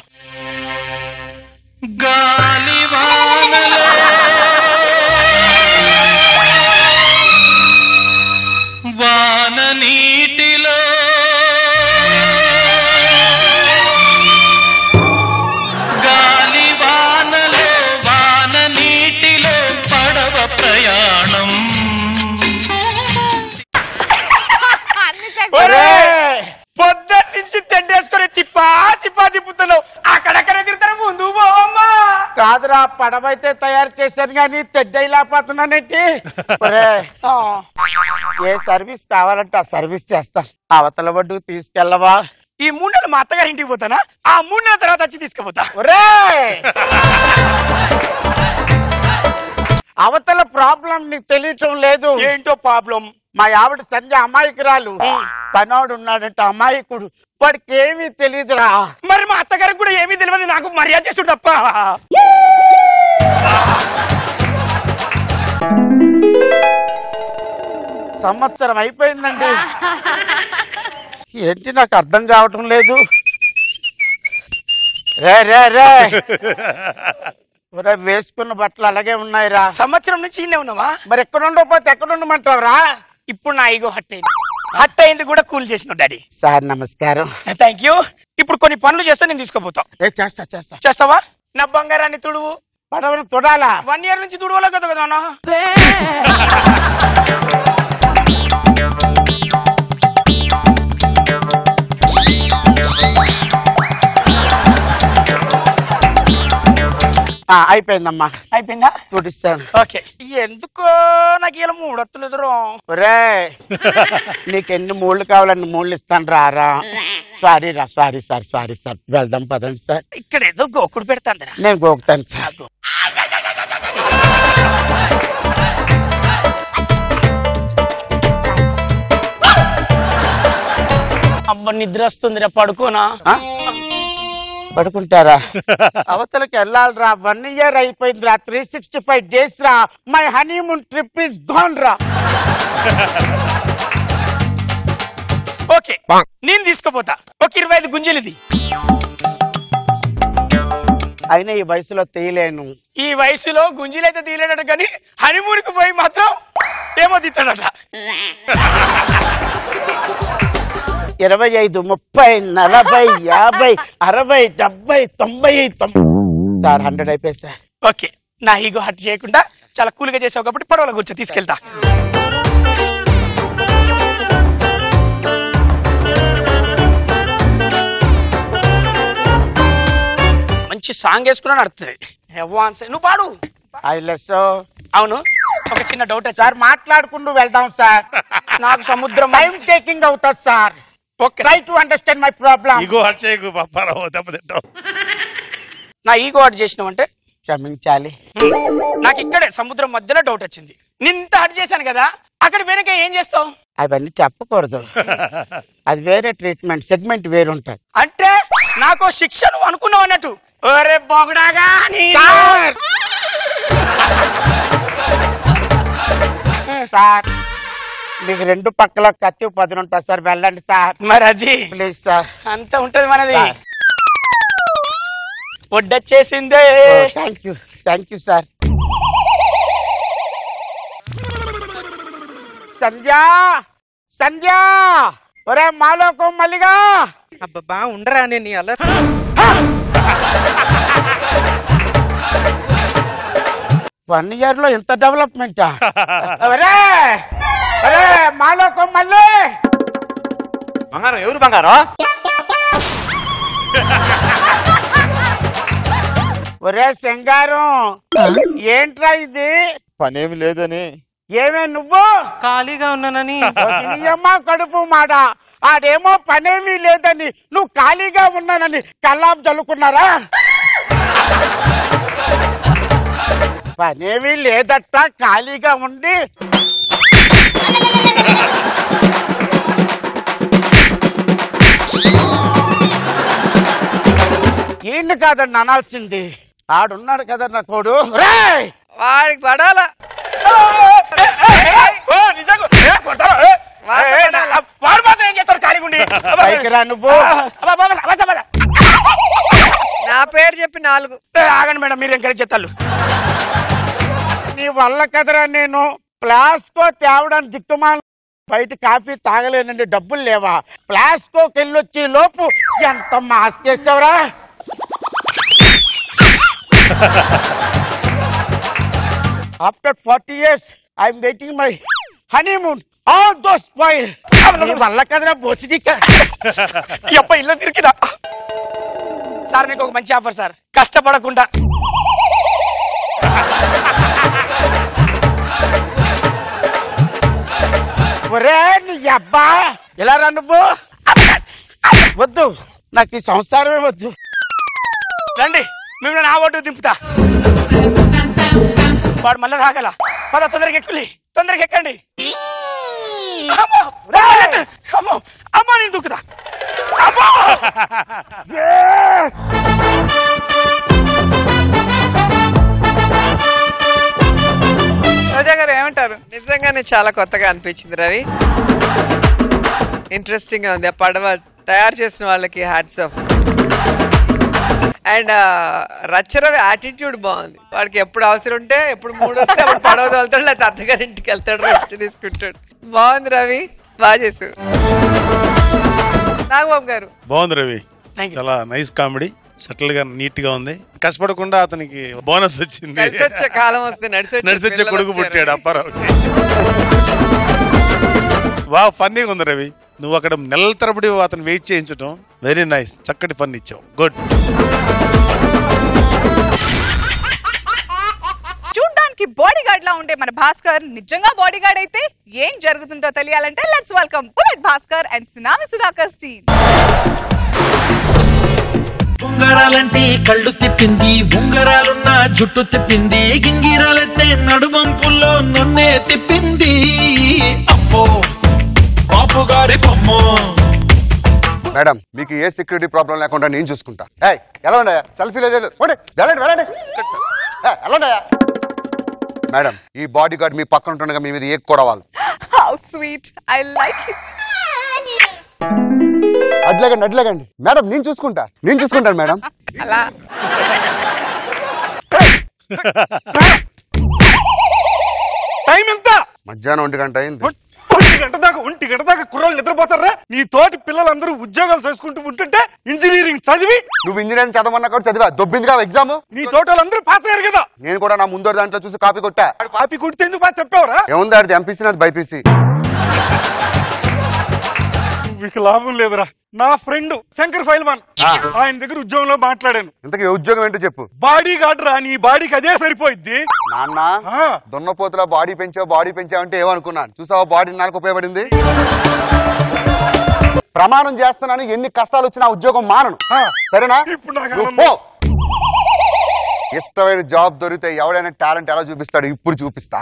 గాలి వానలే వాన నీటిలో గాలి వానలో వాన నీటిలో పడవ ప్రయాణం. పొద్దున్న నుంచి తెడ్డేసుకొని తిప్పా తిప్పుతున్నావు. అక్కడక్కడ తిరుగుతాను, ముందు పోమ్మా. కాదురా, పడవ అయితే తయారు చేశాను కానీ తెడ్డైలాపోతున్నానంటే. ఏ సర్వీస్ కావాలంటే ఆ సర్వీస్ చేస్తా. అవతల ఒడ్డు తీసుకెళ్ళవా? ఈ 3 నెలలు మా అత్తగారి ఇంటికి పోతానా? ఆ 3 నెలల తర్వాత వచ్చి తీసుకుపోతా. అవతల ప్రాబ్లం నీకు తెలియటం లేదు. ఏంటో ప్రాబ్లం? మా ఆవిడ సంధ్య అమాయకురాలు. పనోడు ఉన్నాడంట అమాయకుడు. వాడికి ఏమీ తెలియదురా. మరి మా అత్తగారికి కూడా ఏమీ తెలియదు, నాకు మర్యాద చేసు తప్ప. సంవత్సరం అయిపోయిందండి. ఏంటి నాకు అర్థం కావటం లేదు. రే రే రే వేసుకున్న బట్టలు అలాగే ఉన్నాయిరా. సంవత్సరం నుంచి ఇన్నే ఉన్నావా? మరి ఎక్కడ ఉండకపోతే ఎక్కడ ఉండమంటావురా? ఇప్పుడు నా ఈగో హట్ అయింది కూడా కూల్ చేసిన డాడీ. సార్ నమస్కారం. Thank you. ఇప్పుడు కొన్ని పనులు చేస్తే నేను తీసుకుపోతా. చేస్తావా? నా బంగారాన్ని తుడువు. పడవను తుడాలా? 1 year నుంచి తుడవలే కదా కదా అన్న. అయిపోయిందమ్మా. అయిపోయిందా? చూడిస్తాను. ఓకే. ఎందుకో నాకు ఇలా మూడొత్తులు ఎదురు. ఒరే నీకెన్ని మూళ్ళు కావాలని మూళ్ళు ఇస్తాను రారా. సారీ రా, సారీ సార్, సారీ సార్. వెళ్దాం పదండి సార్. ఇక్కడ ఏదో గోకుడు పెడతాను. నేను గోకుతాను సార్. అబ్బా నిద్ర వస్తుంది రా, పడుకోనా? పడుకుంటారా? అవతలకి వెళ్ళాలిరా. 1 year అయిపోయిందిరా. 365 days రా. My honeymoon trip is gone రా. ఓకే నేను తీసుకుపోతా. ఒక 25 గుంజలిది. అయినా ఈ వయసులో తీయలేను. ఈ వయసులో గుంజీలైతే తీయలేడట కానీ హనీమూన్కి పోయి మాత్రం ఏమో తీస్తాడట. 25, 30, 40, 50, 60, 70, 90 సార్ 100 అయిపోయి సార్. ఓకే నా ఈగో హట్ చేయకుండా చాలా కూల్గా చేసావు కాబట్టి పడవలో కూర్చో, తీసుకెళ్తా. మంచి సాంగ్ వేసుకున్నా నడుతుంది. నువ్వు పాడు. అవును, ఒక చిన్న డౌట్ సార్. మాట్లాడుకుంటూ వెళ్దాం సార్. నాకు సముద్రం టైం టేకింగ్ అవుతుంది sir. Try to understand my problem. Ego hot చేయకు పాపారావు, దెబ్బతింటావు. నా ఈగో హట్ చేసినావంటే క్షమించాలి. నాకు ఇక్కడే సముద్రం మధ్యలో డౌట్ వచ్చింది. నింత హట్ చేశాను కదా, అక్కడ వెనక ఏం చేస్తావు? అవన్నీ చెప్పకూడదు. అది వేరే ట్రీట్మెంట్ సెగ్మెంట్ వేరు ఉంటుంది. అంటే నాకు శిక్ష నువ్వు అనుకున్నావు అన్నట్టు. ఒరే బొగడాగా సార్, మీకు 2 పక్కల కత్తి పదును ఉంటుంది సార్. వెళ్ళండి సార్. మరి అది ప్లీజ్ సార్. అంత ఉంటది మనది. ఒడ్డొచ్చేసిందే. Thank you sir. Sandhya, Sandhya, ఒరే మాలోకో మల్లిగా. అబ్బా ఉండరా నేను అలా 1 year లో ఎంత డెవలప్మెంటా? మాలోకో మల్లి. బంగారం ఎవరు బంగారం? ఒరే సింగారం, ఏంట్రా ఇది? పనేమి లేదని. ఏమే నువ్వు? ఖాళీగా ఉన్నానని. అమ్మ కడుపు మాట. ఆడేమో పనేమీ లేదని, నువ్వు ఖాళీగా ఉన్నానని కల్లాపు చల్లుకున్నారా? పనేమీ లేదట, ఖాళీగా ఉండి. ఏంటి కాదండి అనాల్సింది. ఆడున్నాడు కదా నా కోడు. వాడికి పడాలా? వాడు మాత్రం ఏం చేస్తాడు ఖాళీగుండి? నువ్వు నా పేరు చెప్పి 4. ఆగండి మేడం, మీరు ఎంకరేజ్ చేస్తారు. నీ వల్ల కదరా నేను ప్లాస్కో తేవడానికి దిక్కుమాల. బయట కాఫీ తాగలేనండి, డబ్బులు లేవా? ప్లాస్కోకి వెళ్ళొచ్చి లోపు ఎంత మాస్ చేసావురా? After 40 years I'm waiting my honeymoon. All those spoil. నీ వల్ల కదరా బోసిదిక్క. ఎప్ప ఇల్లు తిరిగినా సార్, నీకు ఒక మంచి ఆఫర్ సార్. కష్టపడకుండా ఒరే నీ అబ్బా, ఇలా రా నువ్వు. వద్దు, నాకు ఈ సంసారమే వద్దు. రండి, మిమ్మల్ని నా ఓటు దింపుతా. వాడు మళ్ళీ రాగల. పద, తొందరగా ఎక్కులి, తొందరగా ఎక్కండి. అమ్మా నేను దూకుతా. రోజా గారు ఏమంటారు? నిజంగానే చాలా కొత్తగా అనిపించింది రవి. ఇంట్రెస్టింగ్ గా ఉంది. ఆ పడవ తయారు చేసిన వాళ్ళకి hats off. And Racha Ravi attitude బాగుంది. వాడికి ఎప్పుడు అవసరం ఉంటే, ఎప్పుడు మూడు వస్తే అప్పుడు పడవ తోలుతాడు, లేకపోతే అత్తగారింటికి వెళ్తాడు, రెస్ట్ తీసుకుంటాడు. బాగుంది రవి, బాగా చేసావు. నాగబాబు గారు బాగుంది రవి, చాలా నైస్ కామెడీ, సెటిల్ గా నీట్ గా ఉంది. కష్టపడకుండా అతనికి బోనస్ వచ్చింది. కలిసి వచ్చే కాలం వస్తే నడిచొచ్చే కొడుకు పుట్టాడు అప్పారావుకి. వా ఫన్నీగా ఉంది రవి. నువ్వు అక్కడ నెలల తరబడి అతను వెయిట్ చేయించడం వెరీ నైస్. చక్కటి ఫన్ ఇచ్చావు. గుడ్. అందరికి బాడీ గార్డ్ లా ఉండే మన భాస్కర్ నిజంగా బాడీ గార్డ్ అయితే ఏం జరుగుతుందో తెలియాలంటే let's welcome bullet Bhaskar and tsunami Sudhakar team. ఉంగరాలంటే కళ్ళు తిప్పింది, ఉంగరాలున్న జుట్టు తిప్పింది, గింగిరాలైతే నడుమంపుల్లో నన్నే తిప్పింది. అమ్మో బాబు గారి బొమ్మో. మేడం మీకు ఏ సెక్యూరిటీ ప్రాబ్లం లేకుండా నేను చూసుకుంటా. ఎలా ఉన్నాయా సెల్ఫీ లేదు వెళ్ళండి వెళ్ళండి ఎలా మేడం ఈ బాడీ గార్డ్ మీ పక్కన ఉంటుండగా మీ మీద ఏ కూడా వాళ్ళు how sweet I like it. అడ్లగండి మేడం నేను చూసుకుంటాను మేడం. అలా టైం ఎంత? మధ్యాహ్నం 1 గంట అయింది. 1 గంట దాకా కుర్రాళ్ళు నిద్రపోతారా? నీ తోటి పిల్లలందరూ ఉద్యోగాలు చేసుకుంటూ ఉంటుంటే ఇంజనీరింగ్ చదివి నువ్వు ఇంజనీరింగ్ చదవన్నా కూడా చదివా దొబ్బిందిగా ఎగ్జామ్. నీ తోట వాళ్ళందరూ పాస్ అయ్యారు కదా. నేను కూడా నా ముందు దాంట్లో చూసి కాపీ కొట్టా. కాపీ కొడితే ఎందుకు బాగా చెప్పావురా? ఏముంది ఆడిది ఎంపీసీ నాది బైపీసీ. మీకు లాభం లేదురా. నా ఫ్రెండ్ శంకర్ ఫైల్వాన్ ఆయన దగ్గర ఉద్యోగంలో మాట్లాడాను. ఇంతకీ ఉద్యోగం ఏంటో చెప్పు. బాడీ గార్డ్ రా, నీ బాడీకి అదే సరిపోయిద్ది. నాన్న దున్నపోతులా బాడీ పెంచావు అంటే ఏమనుకున్నాను. చూసావా బాడీ నాకు ఉపయోగపడింది. ప్రమాణం చేస్తున్నాను ఎన్ని కష్టాలు వచ్చినా ఉద్యోగం మానను. సరేనా? ఇష్టమైన జాబ్ దొరికితే ఎవడైనా టాలెంట్ ఎలా చూపిస్తాడు ఇప్పుడు చూపిస్తా.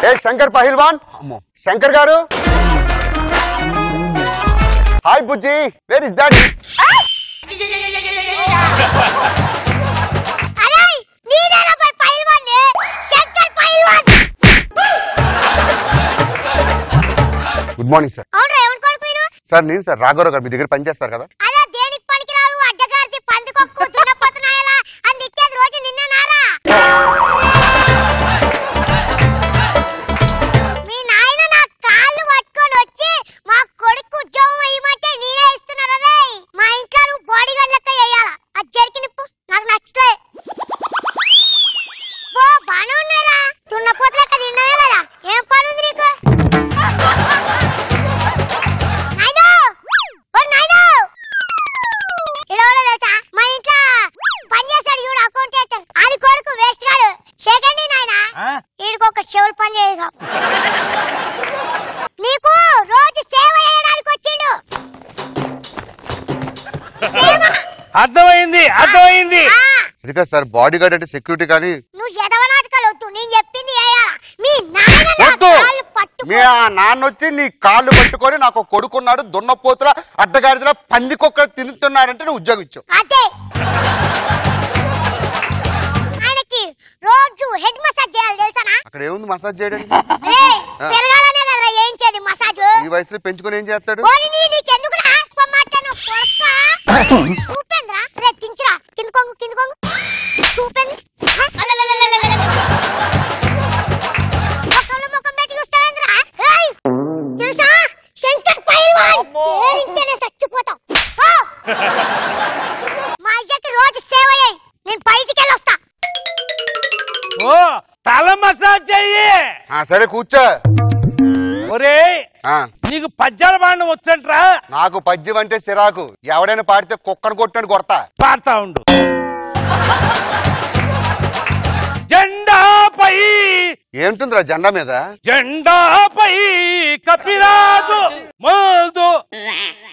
ఏ శంకర్ పహిల్వాన్. అమ్మో శంకర్ గారు. Hi Bujji, where is daddy? Good morning sir. Sir నేను సార్ రాఘవరావు గారు మీ దగ్గర పనిచేస్తారు కదా. అర్థమైంది. ఇదిగా సార్ బాడీ గార్డ్ అంటే సెక్యూరిటీ కానీ మీ నాన్న వచ్చి నీ కాళ్ళు పట్టుకొని నాకు కొడుకున్నాడు దున్నపోతుల అడ్డగాడిదలా పందికొక్క తింటున్నాడంటే నువ్వు ఉద్యోగం ఇచ్చావు. రోజు హెడ్ మసాజ్ చేయాలి తెలుసానా? అక్కడ ఏముంది మసాజ్ చేయడానికి? ఈ వయసులో పెంచుకొని ఏం చేస్తాడు? చచ్చిపోతాం. మా అయ్యకి రోజు సేవ అయ్యాయి. నేను బయటికి వెళ్ళొస్తా. ఓ తల మసాజ్ చెయ్యి. సరే కూర్చో. ఒరే నీకు పద్యాలు పాడడం వచ్చంట్రా? నాకు పద్యం అంటే సిరాకు. ఎవడైనా పాడితే కుక్కను కొట్టినట్టు కొడతా. పాడతా ఉండు. జెండాపై ఏంటుందిరా జెండా మీద? జెండాపై కపిరాజు మోదు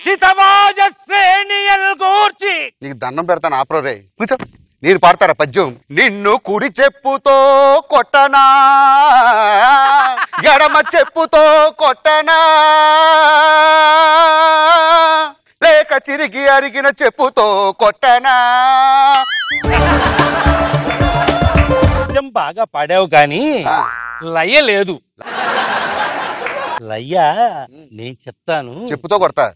సితవాజ శ్రేణియల్ గూర్చి. నీకు దండం పెడతాను ఆప్రో రే. కూర్చో. నేను పాడతారా పద్యం? నిన్ను కుడి చెప్పుతో కొట్టనా, ఎడమ చెప్పుతో కొట్టనా, లేక చిరిగి అరిగిన చెప్పుతో కొట్టనా. బాగా పాడావు గాని లయ లేదు. లయ నేను చెప్తాను. చెప్పుతో కొడతా.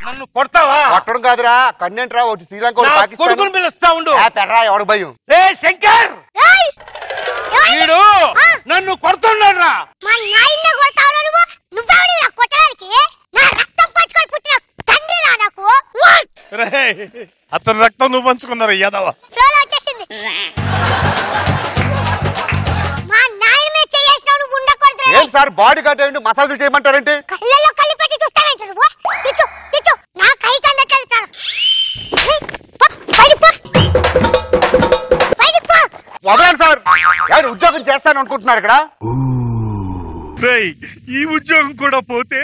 నన్ను కొడతావా? కొట్టడం కాదురా కన్నేంట్రా. వచ్చి శ్రీలంక కొడుకుని పిలుస్తా ఉండు. పెర్రా ఎవడు భయం. రే శంకర్, వీడు నన్ను కొడుతున్నాడు రా. మా నాయన కొడతావురా నువ్వు? నువ్వెవడి నా కొట్టడానికి? నా రక్తం పంచుకొని పుట్టిన తండ్రి రా నాకు. అతని రక్తం నువ్వు పంచుకున్నారు యాదవ. ఫ్లోలో వచ్చేసింది. మా నాయన మీద చేయేసినావు నువ్వు ఉండకూడదు. ఏం సార్ బాడీ గార్డ్ ఏంటి మసాజులు చేయమంటారంటే? కళ్ళల్లో కళ్ళు పెట్టి చూస్తావేంటి నువ్వు? తిచ్చు తిచ్చు నా కై కందట్లేదు. చేస్తాను అనుకుంటున్నారు ఇక్కడ? ఈ ఉద్యోగం కూడా పోతే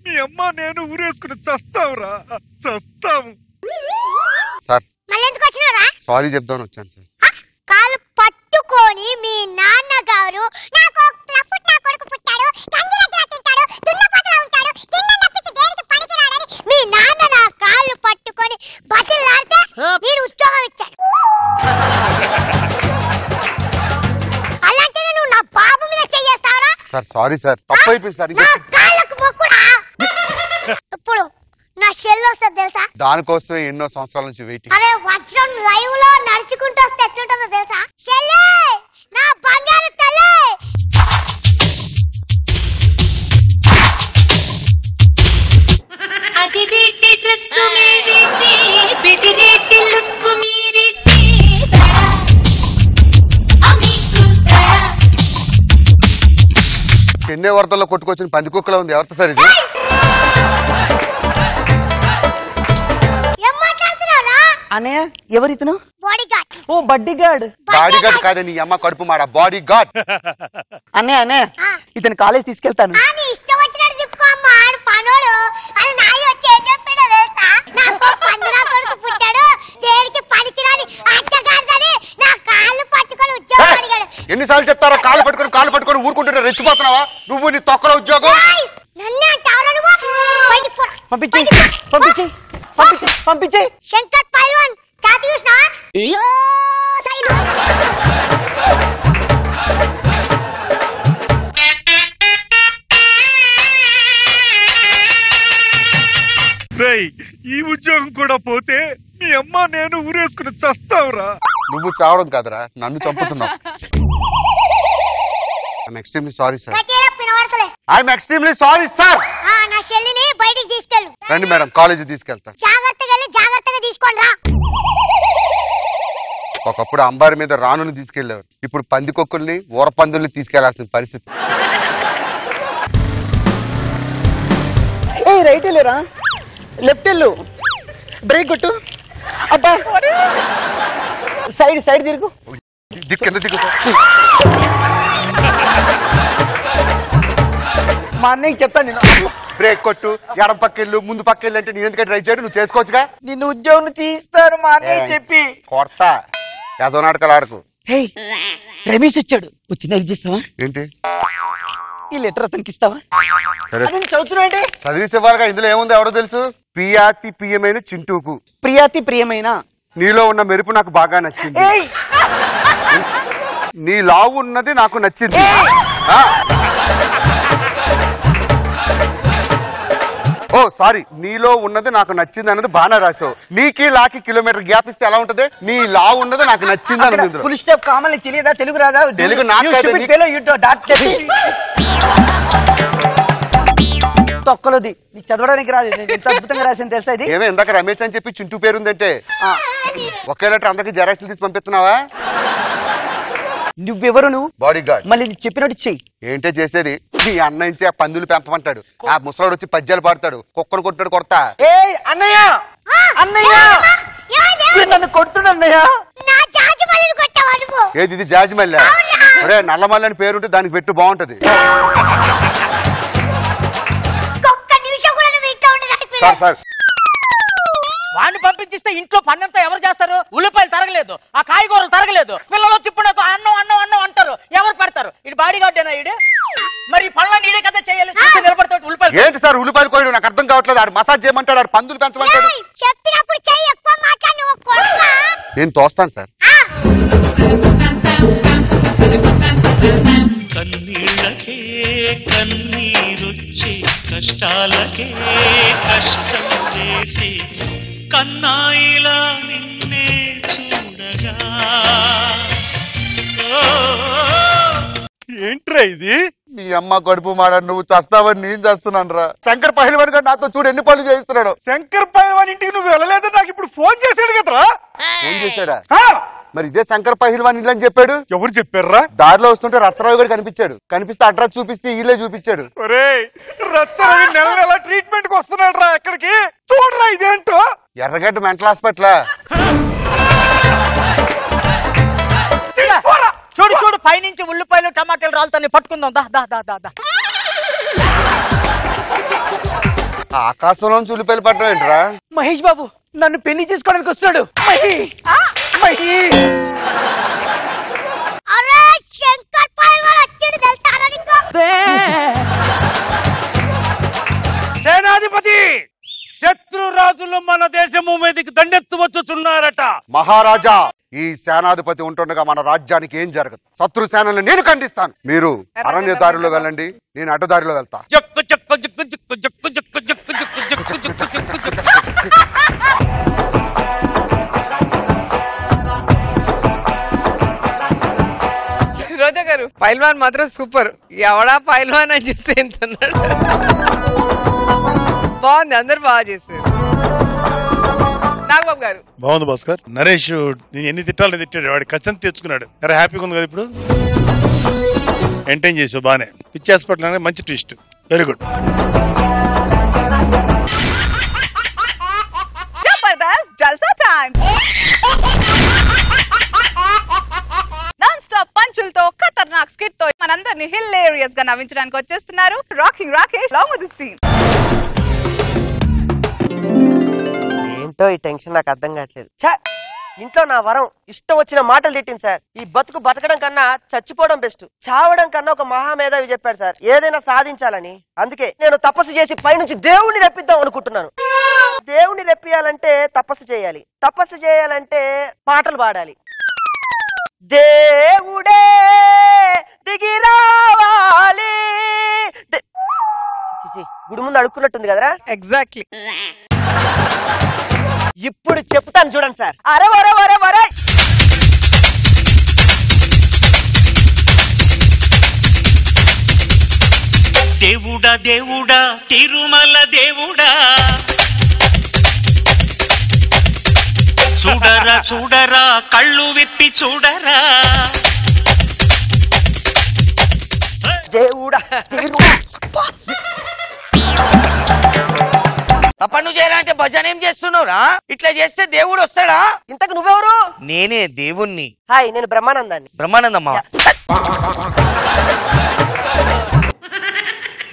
మీ అమ్మ నేను ఊరేసుకుని చస్తావురా, చస్తాము. సార్ మళ్ళీ ఎందుకు వచ్చినారా? సారీ చెప్దామని వచ్చాను సార్. కాలు పట్టుకొని మీ నాన్నగారు నాకు నా కొడుకు పుట్టాడు, కంగిరెద్దులా తింటాడు, దున్నపోతులా ఉంటాడు, తిన్న తప్పించి దేనికి పనికిరాడని మీ నాన్న నా కాళ్ళు పట్టుకొని బతిలాడితే నేను ఉద్యోగం ఇచ్చాడు. అలాంటిది నువ్వు నా బాబు మీద చెయ్యేస్తావరా? సార్ సారీ సార్, తప్పు అయిపోయింది సార్. నా కాళ్ళకు మొక్కుడా? ఇప్పుడు నా షెల్ వస్తుంది తెలుసా? దానికోసం ఎన్నో సంవత్సరాల నుంచి వెయిటింగ్. అరే వజ్రం లైవ్ లో నడుచుకుంటూ వస్తే ఎట్లుంటుందో తెలుసా? షెల్లే నా బంగారు తల్లి. అది రేటి డ్రెస్ మీరిస్తే బెది రేటి లుక్ మీరిస్తే తడా అమికు తడా. చెన్నై వరదల్లో కొట్టుకొచ్చిన పందికుక్కలా ఉంది. ఎవరితో సార్ ఇది? ఏం మాట్లాడుతున్నారా? అన్నయ్య ఎవరితను? Body guard. ఓ బడ్డీ గార్డ్. బాడీ గార్డ్ కాదే నీ అమ్మ కడుపు మాడ, బాడీ గార్డ్. అన్నయ్య ఇతను కాలేజ్ తీసుకెళ్తాను. అని ఇష్టం వచ్చినట్టు తిప్పుకో అమ్మ. ఆడు పనోడు అని నాయి వచ్చి ఏం చెప్పాడో తెలుసా? నాకు పందిరా కొడుకు పుట్టాడు, దేనికి పనికిరాని అడ్డగాడిదని నా కాళ్ళు పట్టుకొని ఉద్యోగం అడిగాడు. ఎన్నిసార్లు చెప్తారా? కాళ్ళు పట్టుకొని ఊరుకుంటుంటే రెచ్చిపోతున్నావా నువ్వు? నీ తొక్కల ఉద్యోగం. నన్నే అంటావురా నువ్వు? బయటికి పోరా. పంపించే. శంకర్ పైల్వాన్ ఛాతీ చూసినా? ఈ ఉద్యోగం కూడా పోతే మీ అమ్మ నేను ఊరేసుకుని చస్తావురా. నువ్వు చావడం కాదురా, నన్ను చంపుతున్నావు. I'm extremely sorry, sir. I'm extremely sorry, sir. నా షెల్లిని బయటికి తీసుకెళ్ళు. రండి మేడం, కాలేజీ తీసుకెళ్తా. జాగ్రత్తగా తీసుకొని రా. ఒకప్పుడు అంబారి మీద రాణుని తీసుకెళ్లేవారు, ఇప్పుడు పందికొక్కుల్ని ఊరపందుల్ని తీసుకెళ్లాల్సిన పరిస్థితి. ఏ రైట్ వెళ్ళరా, లెఫ్ట్ వెళ్ళు, బ్రేక్ కొట్టు. అబ్బా సైడ్ తిరుగు. కింద దిగు. మా అన్నయ్యకి చెప్తాను నేను. బ్రేక్ కొట్టు, ఎడం పక్కెళ్ళు, ముందు పక్కెళ్ళు అంటే నేను ఎందుకంటే ట్రై చేయడం, నువ్వు చేసుకోవచ్చుగా. నిన్ను ఉద్యోగం తీస్తారు మా అన్నయ్య చెప్పి. కొడతా ఏదో నాటకాలు ఆడకు. హే రమేష్ వచ్చాడు, వచ్చి హెల్ప్ చేస్తావా? ఏంటి ఈ లెటర్ అతనికి ఇస్తావా? సరే చదువుతున్నాంటే చదివిసి ఇవ్వాలిగా. ఇందులో ఏముంది ఎవడో తెలుసు? ప్రియాతి ప్రియమైన చింటూకు. ప్రియాతి ప్రియమైన నీలో ఉన్న మెరుపు నాకు బాగా నచ్చింది. నీ లావు ఉన్నది నాకు నచ్చింది. ఓ సారీ, నీలో ఉన్నది నాకు నచ్చింది అన్నది బాగా రాసావు. నీకి లాకి కిలోమీటర్ గ్యాప్ ఇస్తే ఎలా ఉంటది? నీ లావు ఉన్నది నాకు నచ్చింది అన్నది. ఫుల్ స్టాప్ కామన్ తెలియదా? తెలుగు రాదా? తెలుగు నాకు తొక్కలోది నీకు చదవడానికి రాదు. ఎంత అద్భుతంగా రాసింది తెలుసా ఇది? ఏమో ఇందాక రమేష్ అని చెప్పి చింటూ పేరుందంటే ఒకే లెటర్ అందరికి జెరాక్స్లు తీసి పంపిస్తున్నావా? నువ్వెవరు? నువ్వు బాడీ గార్డ్. మళ్ళీ చెప్పినట్టు చెయ్యి. ఏంటే చేసేది? మీ అన్న నుంచి ఆ పందులు పెంపమంటాడు, ఆ ముసలాడు వచ్చి పద్యాలు పాడతాడు, కుక్కను కొట్టాడు కొడతా. అన్నయ్య అన్నయ్య నన్ను కొడుతున్నా అన్నయ్య. ఏది ఇది? జాజిమల్లె. అరే నల్లమల్లి అని పేరుంటే దానికి పెట్టు, బాగుంటది. సార్ వాడిని పంపించిస్తే ఇంట్లో పన్నంతా ఎవరు చేస్తారు? ఉల్లిపాయలు తరగలేదు, ఆ కాయగూరలు తరగలేదు, పిల్లలు చిప్పుడుతో అన్నం అన్నం అన్నం అంటారు, ఎవరు పెడతారు? ఇటు బాడీ గార్డేనా ఇడు? మరి పనులన్నీ ఇడే కదా చేయాలి. నిలబడతాడు ఉల్లిపాయలు. ఏంటి సార్ ఉల్లిపాయలు కోయడం? నాకు అర్థం కావట్లేదు. ఆడు మసాజ్ చేయమంటాడు, ఆడు పందులు పెంచమంటాడు. చెప్పినప్పుడు చెయ్యి ఎక్కువ మాట్లాడు. నేను తోస్తాను సార్. కన్నీళ్ళకే కన్నీరొచ్చే, కష్టాలకే కష్టం చేసే కన్నాయిలా నిన్నే చూడగా. ఏంట్రా ఇది? నీ అమ్మ కడుపు మాడ, నువ్వు చస్తావని నేను చేస్తున్నాను రా. శంకర్ పహిల్వాన్ గారు నాతో చూడు ఎన్ని పనులు చేయిస్తున్నాడు. శంకర్ పహిల్వాన్ ఇంటికి నువ్వు వెళ్ళలేదు, నాకు ఇప్పుడు ఫోన్ చేశాడు కదరా. ఏం చేశాడా? మరి ఇదే శంకర్ పహిల్వాన్ ఇల్లు అని చెప్పాడు. ఎవరు చెప్పారా? దారిలో వస్తుంటే రచ్చరావు గారు కనిపించాడు, కనిపిస్తే అడ్రస్ చూపిస్తే ఇల్లే చూపించాడు. రచ్చరావు నెల నెల ట్రీట్మెంట్ కి వస్తున్నాడు రా ఎక్కడికి. చూడరా ఇదేంటో. ఎర్రగడ్డ మెంటల్ హాస్పిటల్. చూడు చూడు పైనుంచి ఉల్లిపాయలు టమాటాలు రాలుతాన్ని పట్టుకుందాం. దా దా దా దా దా. ఆకాశంలోంచి ఉల్లిపాయలు పట్టడం ఏంట్రా? మహేష్ బాబు నన్ను పెళ్లి చేసుకోవడానికి వస్తున్నాడు. అరే శంకర్ పైల్వాన్ వచ్చాడు తెలుసా నీకు? సేనాధిపతి, శత్రు రాజులు మన దేశము మీదకి దండెత్తు వచ్చుచున్నారట. మహారాజా, ఈ సేనాధిపతి ఉంటుండగా మన రాజ్యానికి ఏం జరగదు. శత్రు సేనల్ని నేను ఖండిస్తాను. మీరు అరణ్య దారిలో వెళ్ళండి, నేను అడ్డదారిలో వెళ్తా. జక్కు జక్కు జక్కు జక్కు జక్కు జక్కు జక్కు జక్కు జక్కు జక్కు జక్కు జక్కు. రోజా గారు పైల్వాన్ మాత్రం సూపర్. ఎవడా పైల్వాన్ అని చూస్తే ఎంతున్నాడు. బాగుంది, అందరు బాగా చేశారు. నాగబాబు గారు బాగుంది భాస్కర్. నరేష్ నేను ఎన్ని తిట్టాలని తిట్టాడు, వాడి కష్టం తెచ్చుకున్నాడు. అరే హ్యాపీగా ఉంది కదా ఇప్పుడు. ఎంటైన్ చేసావు బాగానే. పిచ్చి హాస్పిటల్ అనేది మంచి ట్విస్ట్, వెరీ గుడ్. జబర్దస్త్ జల్సా టైం. నాన్ స్టాప్ పంచులతో ఖతర్నాక్ స్కిట్ తో మనందరినీ హిలేరియస్ గా నవ్వించడానికి వచ్చేస్తున్నారు rocking Rakesh long with his team. ఏంటో ఈ టెన్షన్ నాకు అర్థం కావట్లేదు. ఇంట్లో నా వరం ఇష్టం వచ్చిన మాటలు తిట్టింది సార్. ఈ బతకడం కన్నా చచ్చిపోవడం బెస్ట్. చావడం కన్నా ఒక మహామేధావి చెప్పాడు సార్ ఏదైనా సాధించాలని. అందుకే నేను తపస్సు చేసి పైనుంచి దేవుణ్ణి రెప్పిద్దాం అనుకుంటున్నాను. దేవుణ్ణి రెప్పియాలంటే తపస్సు చేయాలి, తపస్సు చేయాలంటే పాటలు పాడాలి. దేవుడే దిగి రావాలి. గుడి ముందు అడుక్కున్నట్టుంది కదరా. ఎగ్జాక్ట్లీ. ఇప్పుడు చెప్తాను చూడండి సార్. అరే వరే వరే వరే. దేవుడా దేవుడా తిరుమల దేవుడా, చూడరా చూడరా కళ్ళు విప్పి చూడరా. దేవుడా తప్పను చేయరా అంటే భజన ఏం చేస్తున్నావురా? ఇట్లా చేస్తే దేవుడు వస్తాడా? ఇంతకు నువ్వెవరు? నేనే దేవుణ్ణి. హాయ్, నేను బ్రహ్మానందాన్ని. బ్రహ్మానందమ్మా.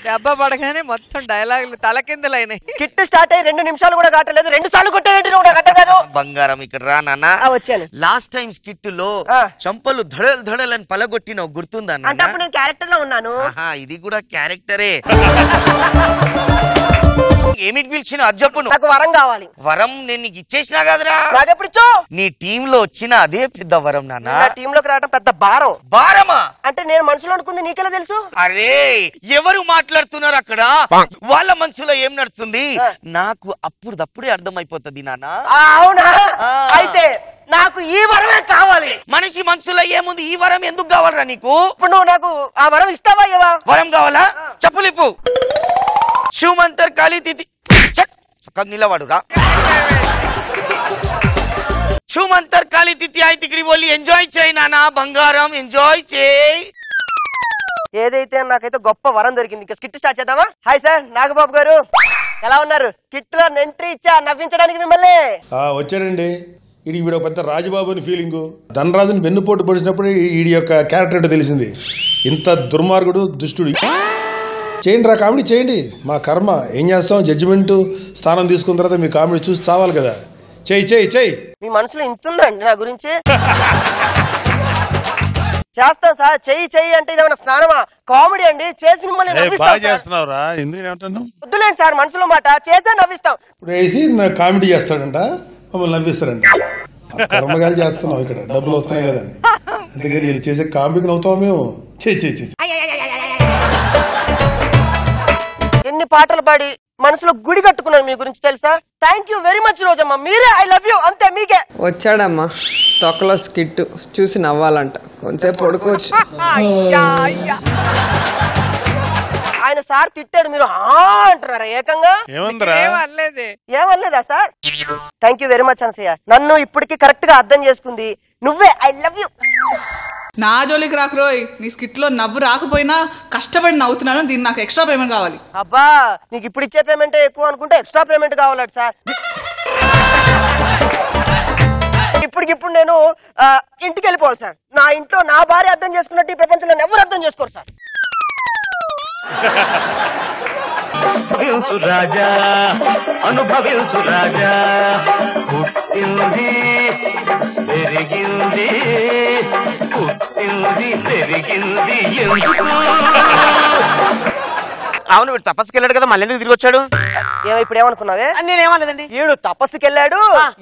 దెబ్బ పడగానే మొత్తం డైలాగులు తలకిందులైనాయి. స్కిట్ స్టార్ట్ అయ్యి 2 నిమిషాలు కూడా కాటలేదు. 2 సార్లు కొట్టేయండి. నువ్వు కట్టలేదు. బంగారం ఇక్కడ రా నాన్న. వచ్చాను. లాస్ట్ టైం స్కిట్ లో చంపలు ధడల్ ధడల్ అని పలగొట్టినావు, గుర్తుందా? అంటే అప్పుడు నేను క్యారెక్టర్ లో ఉన్నాను. ఇది కూడా క్యారెక్టరే. ఏమిటి పిలిచిన అజ్జప్పును? నాకు వరం కావాలి. వరం నేను నీకు ఇచ్చేసినా కదరా. నాకెప్పుడు ఇచ్చావు? నీ టీమ్ లో వచ్చిన అదే పెద్ద వరం నాన్న. నా టీమ్ లోకి రావడం పెద్ద భారం. భారమా? అంటే నేను మనసులో అనుకుంది నీకెలా తెలుసు? అరే ఎవరు మాట్లాడుతున్నారు అక్కడ? వాళ్ళ మనసులో ఏం నడుస్తుంది నాకు అప్పుడప్పుడే అర్థమైపోతుంది నాన్న. అవునా? అయితే నాకు ఈ వరమే కావాలి. మనిషి మనసులో ఏముంది? ఈ వరం ఎందుకు కావాలరా నీకు? ఇప్పుడు నువ్వు నాకు ఆ వరం ఇస్తావా? ఇవ్వవా? వరం కావాలా? చెప్పులిప్పు. శివమంతర్ కాళీ తిథి చక్కగా నిలబడురా. శివమంతర్ కాళీ తిథి అయితే ఇక్కడికి వెళ్ళి ఎంజాయ్ చేయి నాన్న. బంగారం ఎంజాయ్ చేయి. ఏదైతే నాకైతే గొప్ప వరం దొరికింది. ఇంకా స్కిట్ స్టార్ట్ చేద్దామా? హాయ్ సార్, నాగబాబు గారు ఎలా ఉన్నారు? స్కిట్ లో ఎంట్రీ ఇచ్చా నవ్వించడానికి మిమ్మల్ని. వచ్చారండి. వీడు ఒక పెద్ద రాజబాబు అని ఫీలింగ్. ధనరాజుని వెన్నుపోటు పొడిచినప్పుడు వీడి యొక్క క్యారెక్టర్ ఏంటో తెలిసింది. ఇంత దుర్మార్గుడు దుష్టుడు. చేయండి రా, కామెడీ చేయండి. మా కర్మ ఏం చేస్తాం, జడ్జిమెంట్ స్థానం తీసుకున్న తర్వాత మీ కామెడీ చూసి చావాలి కదా. చెయ్యి చెయ్యి చెయ్యి. మీ మనసులో ఇంతుందండి నా గురించి? చేస్తాం సార్. చెయ్యి చెయ్యి అంటే ఇదేమన్నా స్నానమా? కామెడీ అండి. చేసి వద్దులేండి సార్, మనసులో మాట చేసే నవ్విస్తాం. ఇప్పుడు వేసి నాకు కామెడీ చేస్తాడంట, మమ్మల్ని నవ్విస్తారంట. కర్మగాలు చేస్తున్నాం, ఇక్కడ డబ్బులు వస్తున్నాయి కదా. అందుకని వీళ్ళు చేసే కామెడీకి నవ్వుతాం మేము. చెయ్యి చెయ్యి చెయ్యి. ఎన్ని పాటలు పాడి మనసులో గుడి కట్టుకున్నాను మీ గురించి తెలుసా? థ్యాంక్ యూ వెరీ మచ్ రోజమ్మా. మీరే ఐ లవ్ యూ. అంతే, మీకే. వచ్చాడమ్మా తొక్కలో స్కిట్ చూసి నవ్వాలంట. కొంచెంసేపు పడుకోవచ్చు. ఆయన సార్ తిట్టాడు, మీరు అంటున్నారా ఏకంగా? ఏమనలేదా sir? Thank you very much అనసయ్య. నన్ను ఇప్పటికీ కరెక్ట్ గా అర్థం చేసుకుంది నువ్వే. I love you. నా జోలికి రాకరోయ్. నీ స్కిట్ లో నవ్వు రాకపోయినా కష్టపడి నవ్వుతున్నాను. దీన్ని నాకు ఎక్స్ట్రా పేమెంట్ కావాలి. అబ్బా, నీకు ఇప్పుడు ఇచ్చే పేమెంట్ ఎక్కువ అనుకుంటే ఎక్స్ట్రా పేమెంట్ కావాలట సార్. ఇప్పుడు ఇప్పటికిప్పుడు నేను ఇంటికి వెళ్ళిపోవాలి సార్. నా ఇంట్లో నా భార్య అర్థం చేసుకున్నట్టు ఈ ప్రపంచంలో ఎవరు అర్థం చేసుకోరు సార్. రాజా అనుభవించు రాజా, పుట్టింది పెరిగింది, పుట్టింది పెరిగింది ఎందుకు? అవును వీడు తపస్సుకి వెళ్ళాడు కదా, మళ్ళీ ఎందుకు తిరిగి వచ్చాడు? ఇప్పుడు ఏమనుకున్నావే? నేనేమలేదండి. వీడు తపస్సుకి వెళ్ళాడు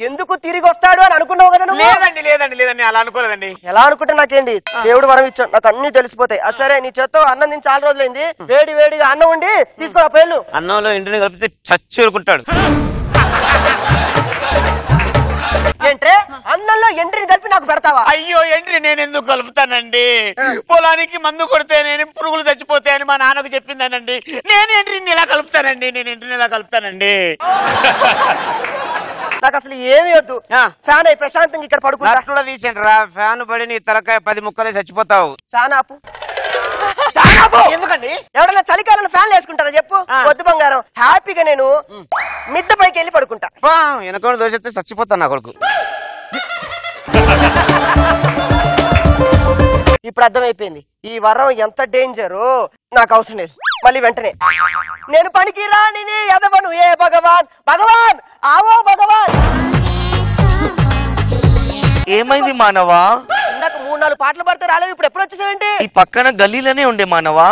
ఎందుకు తిరిగి వస్తాడు అని అనుకున్నావు కదా నువ్వు? లేదండి అలా అనుకోలేదండి. ఎలా అనుకుంటే నాకేంటి, దేవుడు వరం ఇచ్చాడు, నాకు అన్ని తెలిసిపోతాయి. సరే నీ చేత్తో అన్నం తిని చాలా రోజులైంది, వేడి వేడిగా అన్నం ఉండి తీసుకురా పేర్లు. అన్నంలో ఇంటిని కలిపితే చచ్చి ఊరుకుంటాడు. ఏంట్రే అన్నంలో ఎంట్రీని కలిపి నాకు పెడతావా? అయ్యో ఎంట్రీ నేను ఎందుకు కలుపుతానండి? పొలానికి మందు కొడితే నేను పురుగులు చచ్చిపోతాయి అని మా నాన్నకు చెప్పిందానండి. నేను ఎంట్రీని ఇలా కలుపుతానండి. నాకు అసలు ఏమీ వద్దు, ఫ్యాన్ అయి ప్రశాంతంగా ఇక్కడ పడుకుంటా. కూడా తీసేయండి రా, ఫ్యాన్ పడి నీ తలకాయ 10 ముక్కలే చచ్చిపోతావు. ఫ్యాన్ ఆపు. ఎందుకండి? ఎవరైనా చలికాలంలో ఫ్యాన్లు వేసుకుంటారా చెప్పు? వద్దు బంగారం, హ్యాపీగా నేను మిద్ద పైకి వెళ్ళి పడుకుంటా. వెనక దోషిస్తే చచ్చిపోతాను నా కొడుకు. ఇప్పుడు అర్థమైపోయింది ఈ వరం ఎంత డేంజరు. నాకు అవసరం లేదు. మళ్ళీ వెంటనే నేను పనికి రాని ఎదవను ఏ భగవాన్, భగవాన్ ఆవో భగవాన్. ఏమైంది మానవా? ఇందాక 3-4 పాటలు పడితే రాలేవు, ఇప్పుడు ఎప్పుడు వచ్చేసావేంటి? ఈ పక్కన గల్లీలోనే ఉండే మానవా.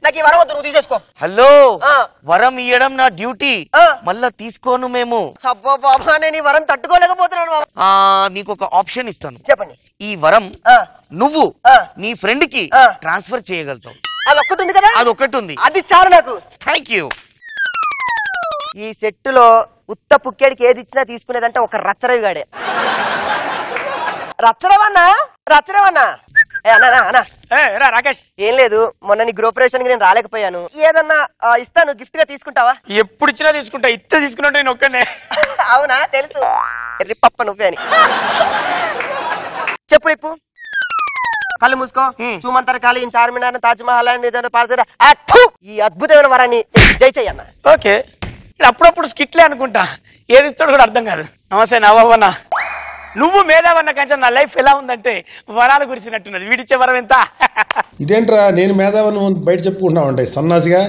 నాకు ఈ వరం వద్దు, నువ్వు తీసేసుకో. హలో, వరం ఇయ్యడం నా డ్యూటీ, మళ్ళా తీసుకోను మేము. అబ్బో బాబా, నేను ఈ వరం తట్టుకోలేకపోతున్నాను బాబా. నీకు ఒక ఆప్షన్ ఇస్తాను, చెప్పండి. ఈ వరం నువ్వు నీ ఫ్రెండ్ కి ట్రాన్స్ఫర్ చేయగలుగుతావు. అదొక్కటి ఉంది కదా? అదొక్కటి ఉంది, అది చాలు నాకు. Thank you. ఈ సెట్టులో ఉత్త పుక్కేడికి ఏది ఇచ్చినా తీసుకునేదంటే ఒక రచ్చరవి గాడే. రచ్చరవన్నా రాకేష్, ఏం లేదు, మొన్న నీ గృహప్రవేశానికి నేను రాలేకపోయాను. ఏదన్నా ఇస్తాను, గిఫ్ట్ గా తీసుకుంటావా? ఎప్పుడు ఇచ్చినా తీసుకుంటా, తీసుకున్నట్టు నేను ఒక్కనే. అవునా, తెలుసు పప్ప నువ్వే అని. చెప్పు ఇప్పు, కళ్ళు మూసుకో, చూమంతర కాళీ, చార్మినార్, తాజ్ మహల్ ఈ అద్భుతమైన వరాన్ని జై చెయ్యన్న. ఓకే, అప్పుడప్పుడు స్కిట్లే అనుకుంటా, ఏది ఇస్తాడు కూడా అర్థం కాదు. నమస్తే నవ్వన్నా, నువ్వు మేధావన్న కంటే నా లైఫ్ ఎలా ఉందంటే వరాలు గురిసినట్టున్నది. వీడిచ్చే వరం ఎంత? ఇదేంట్రా నేను మేధావని బయట చెప్పుకుంటున్నా ఉంటాయి సన్నాసిగా.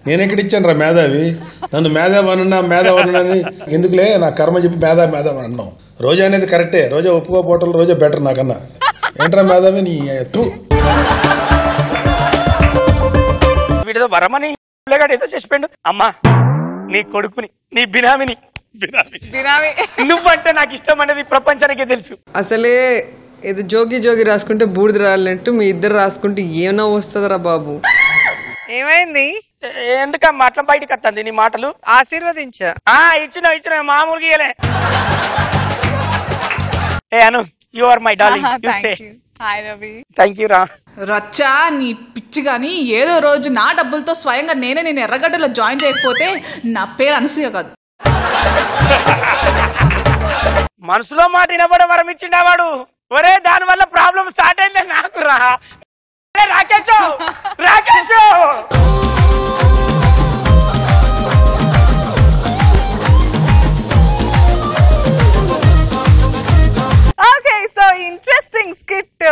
నేను ఎక్కడ ఇచ్చాను రా మేధావి? నన్ను మేధావని ఎందుకులే, నా కర్మ చెప్పి మేధావి అన్నావు. రోజా అనేది కరెక్టే, రోజా ఒప్పుకోపోవటం రోజా బెటర్ నాకన్నా. ఏంట్రా మేధావి నీ తూ. వీడితో వరమని ఏదో చేసిపోయాడు. అమ్మా, నీ కొడుకుని, నీ బినామిని, నువ్వంటే నాకు ఇష్టం అనేది ప్రపంచానికే తెలుసు. అసలే ఏదో జోగి రాసుకుంటే బూడిద రాలినట్టు మీ ఇద్దరు రాసుకుంటే ఏమన్నా వస్తుందరా బాబు. ఏమైంది? ఎందుకమ్మా అట్లా బయటకు వస్తుంది నీ మాటలు? ఆశీర్వదించా. ఇచ్చిన మామూలుగా ఇయ్యలే. ఏ Anu, you are my darling. You say hi Ravi. Thank you రా. రచ్చా, నీ పిచ్చి గాని ఏదో రోజు నా డబ్బులతో స్వయంగా నేను ఎర్రగడ్డలో జాయిన్ చేయకపోతే నా పేరు అనసూయ కాదు. మనసులో మాట వినబడ వరం ఇచ్చిండేవాడు. ఒరే, దాని వల్ల ప్రాబ్లం స్టార్ట్ అయిందే నాకు రా. Rakesh okay, so interesting skit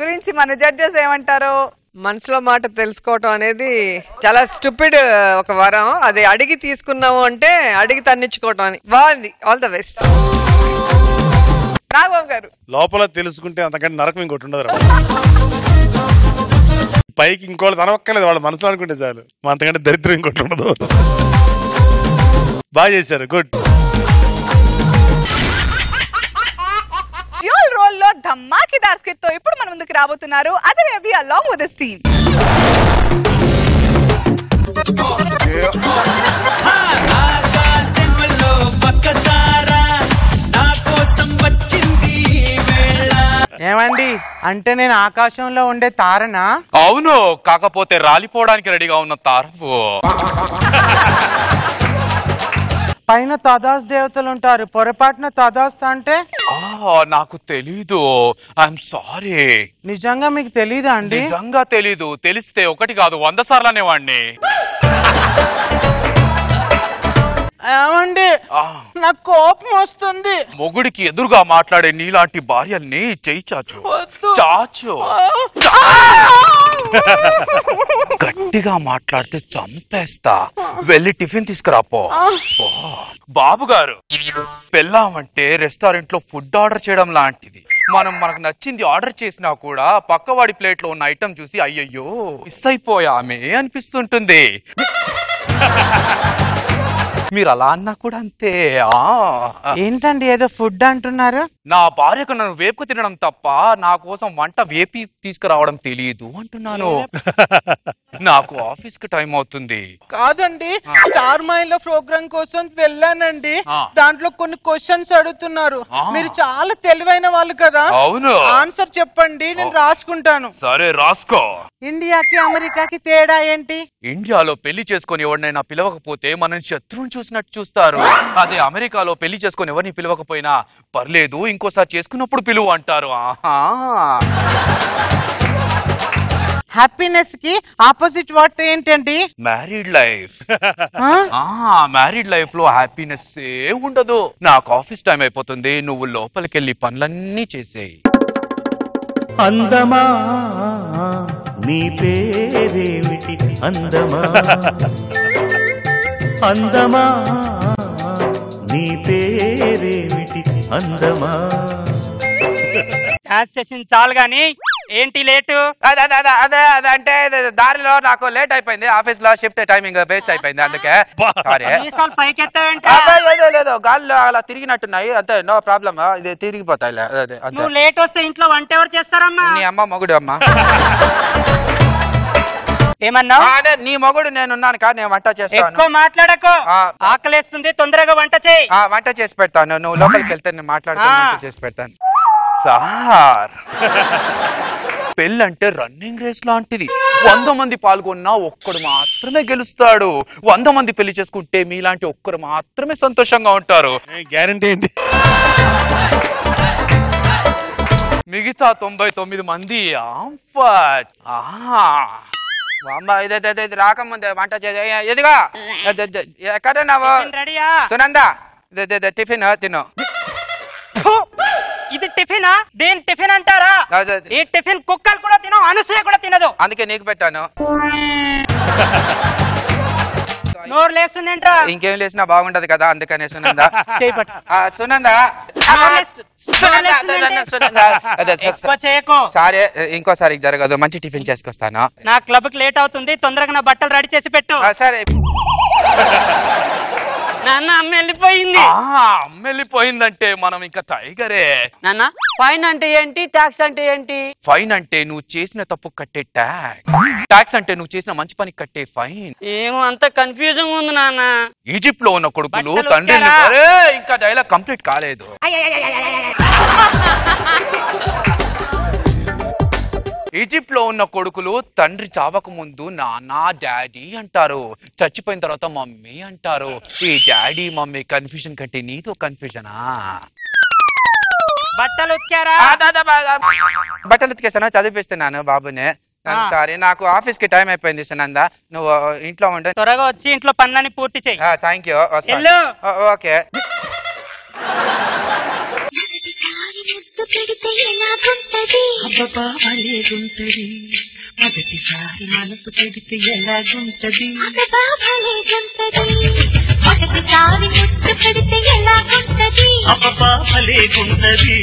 గురించి మన జడ్జెస్ ఏమంటారు? మనసులో మాట తెలుసుకోవటం అనేది చాలా స్టూపిడ్ ఒక వరం. అది అడిగి తీసుకున్నాము అంటే అడిగి తన్నించుకోవటం అని. బాగుంది, ఆల్ ద బెస్ట్. రాఘవ్ గారు, లోపల తెలుసుకుంటే అంతకంటే నరకం ఇంకోటి ఉండదు. పైకి ఇంకోళ్ళు తనవక్కలేదు, వాళ్ళ మనసులో అనుకుంటే చాలు. అంతకంటే దరిద్రం ఇంకోటి ఉండదు. బాగా చేశారు, గుడ్. డ్యూయల్ రోల్ లో ధమాకేదార్ స్కిట్ తో ఇప్పుడు మన ముందుకు రాబోతున్నారు other Ravi along with his team. ఏమండి, అంటే నేను ఆకాశంలో ఉండే తారనా? అవును, కాకపోతే రాలిపోవడానికి రెడీగా ఉన్న తారవు. పైన తదాస్ దేవతలు ఉంటారు, పొరపాటున తదాస్తు అంటే? నాకు తెలీదు, ఐఎమ్ సారీ. నిజంగా మీకు తెలీదా అండి? నిజంగా తెలీదు. తెలిస్తే 1 కాదు 100 సార్లు అనేవాడిని. ఏమండి నాకు కోపం వస్తుంది. మొగుడికి ఎదురుగా మాట్లాడే నీలాంటి భార్యల్ని చెయ్యి చాచు చాచు. గట్టిగా మాట్లాడితే చంపేస్తా. వెళ్ళి టిఫిన్ తీసుకురాపో. బాబు గారు, పెళ్ళామంటే రెస్టారెంట్ లో ఫుడ్ ఆర్డర్ చేయడం లాంటిది. మనకు నచ్చింది ఆర్డర్ చేసినా కూడా పక్కవాడి ప్లేట్ లో ఉన్న ఐటమ్ చూసి అయ్యయ్యో మిస్ అయిపోయామే అనిపిస్తుంటుంది. మీరు అలా అన్నా కూడా అంతే. ఏంటండి ఏదో ఫుడ్ అంటున్నారు? నా భార్యకు నన్ను వేపుకు తినడం తప్ప నా కోసం వంట వేపి తీసుకురావడం తెలియదు అంటున్నాను. నాకు ఆఫీస్ కి టైం అవుతుంది. కాదండి, స్టార్ మైల్ ప్రోగ్రామ్ కోసం వెళ్ళానండి. దాంట్లో కొన్ని క్వశ్చన్స్ అడుగుతున్నారు. మీరు చాలా తెలివైన వాళ్ళు కదా. అవును. ఆన్సర్ చెప్పండి, నేను రాసుకుంటాను. సరే రాసుకో. ఇండియాకి అమెరికాకి తేడా ఏంటి? ఇండియాలో పెళ్లి చేసుకుని ఎవరినైనా పిలవకపోతే మనం శత్రువుని చూసినట్టు చూస్తారు. అదే అమెరికాలో పెళ్లి చేసుకుని ఎవరిని పిలవకపోయినా పర్లేదు, ఇంకోసారి చేసుకున్నప్పుడు పిలువు అంటారు. హ్యాపీనెస్ కి ఆపోజిట్ వర్డ్ ఏంటండి? Married life. మ్యారీడ్ లైఫ్ లో హ్యాపీనెస్ ఏ ఉండదు. నాకు ఆఫీస్ టైం అయిపోతుంది, నువ్వు లోపలికి వెళ్ళి పనులన్నీ చేసేయి. అందమా నీ పేరేమిటి? అందమా అందమా నీ పేరేమిటి? అందమా. డాన్స్ చేసింది చాలు గాని ఏంటి లేటు? అదే అంటే దారిలో నాకు లేట్ అయిపోయింది. ఆఫీస్ లో షిఫ్ట్ టైమింగ్ వేస్ట్ అయిపోయింది, అందుకే. లేదు, గాల్లో అలా తిరిగినట్టున్నాయి అంతే. నో ప్రాబ్లమ్, ఇది తిరిగిపోతాయి. నువ్వు లేట్ వస్తే ఇంట్లో వంట ఎవరు చేస్తారమ్మా? నీ అమ్మ మొగుడు అమ్మా. ఏమన్నావు? అదే నీ మొగుడు నేనున్నాను కానీ నేను వంట చేస్తాను. ఎక్కువ మాట్లాడకు, ఆకలేస్తుంది, తొందరగా వంట చేయి. వంట చేసి పెడతాను. నువ్వు లోపలికి వెళ్తే నేను మాట్లాడుతూ చేసి పెడతాను. సార్, పెళ్ళంటే రన్నింగ్ రేస్ లాంటిది. 100 మంది పాల్గొన్నా ఒక్కడు మాత్రమే గెలుస్తాడు. 100 మంది పెళ్లి చేసుకుంటే మీలాంటి ఒక్కరు మాత్రమే సంతోషంగా ఉంటారు. గ్యారంటీ ఏంటి? మిగతా 99 మంది రాకముందే వంట ఎదిగా ఎక్కడ సునందా టిఫిన్ తిను. ఇది టిఫినా? దేని టిఫిన్ అంటారా? ఈ టిఫిన్ కుక్కలు కూడా తినవు, అనసూయ కూడా తినదు. అందుకే నీకు పెట్టాను. నోరు లేస్తుందేంట్రా? ఇంకేం లేసినా బాగుంటది కదా, అందుకనే సునందా. సునందా సరే, ఇంకోసారి జరగదు. మంచి టిఫిన్ చేసుకొస్తాను. నా క్లబ్ కి లేట్ అవుతుంది, తొందరగా నా బట్టలు రెడీ చేసి పెట్టు. సరే. నాన్న అమ్మ వెళ్ళిపోయింది. అమ్మ వెళ్ళిపోయిందంటే మనం ఇంకా టైగరే. నాన్న ఫైన్ అంటే ఏంటి? ట్యాక్స్ అంటే ఏంటి? ఫైన్ అంటే నువ్వు చేసిన తప్పు కట్టే ట్యాక్స్. ట్యాక్స్ అంటే నువ్వు చేసిన మంచి పని కట్టే ఫైన్. ఏమో అంత కన్ఫ్యూజన్ ఉంది నాన్న. ఈజిప్ట్ లో ఉన్న కొడుకులు తండ్రిని ఇంకా డైలాగ్ కంప్లీట్ కాలేదు. ఈజిప్ట్ లో ఉన్న కొడుకులు తండ్రి చావక ముందు నాన్న డాడీ అంటారు, చచ్చిపోయిన తర్వాత మమ్మీ అంటారు. ఈ డాడీ మమ్మీ కన్ఫ్యూజన్ కంటే నీతో కన్ఫ్యూజనా? బట్టలు ఉతికారా? బట్టలు ఉతికేసాను, చదివిస్తున్నాను బాబునే. సారీ, నాకు ఆఫీస్ కి టైం అయిపోయింది. సునంద, నువ్వు ఇంట్లో ఉండు. త్వరగా వచ్చి ఇంట్లో పనులని పూర్తి చేయి. Thank you. ఓకే. పెడితే ఎలాగుంటది? అబ్బబ్బా భలేగుంటది. మొదటిసారి మనసు పెడితే ఎలాగుంటది? అబ్బబ్బా భలేగుంటది. మొదటిసారి ముద్దు పెడితే ఎలాగుంటది? అబ్బబ్బా భలేగుంటది.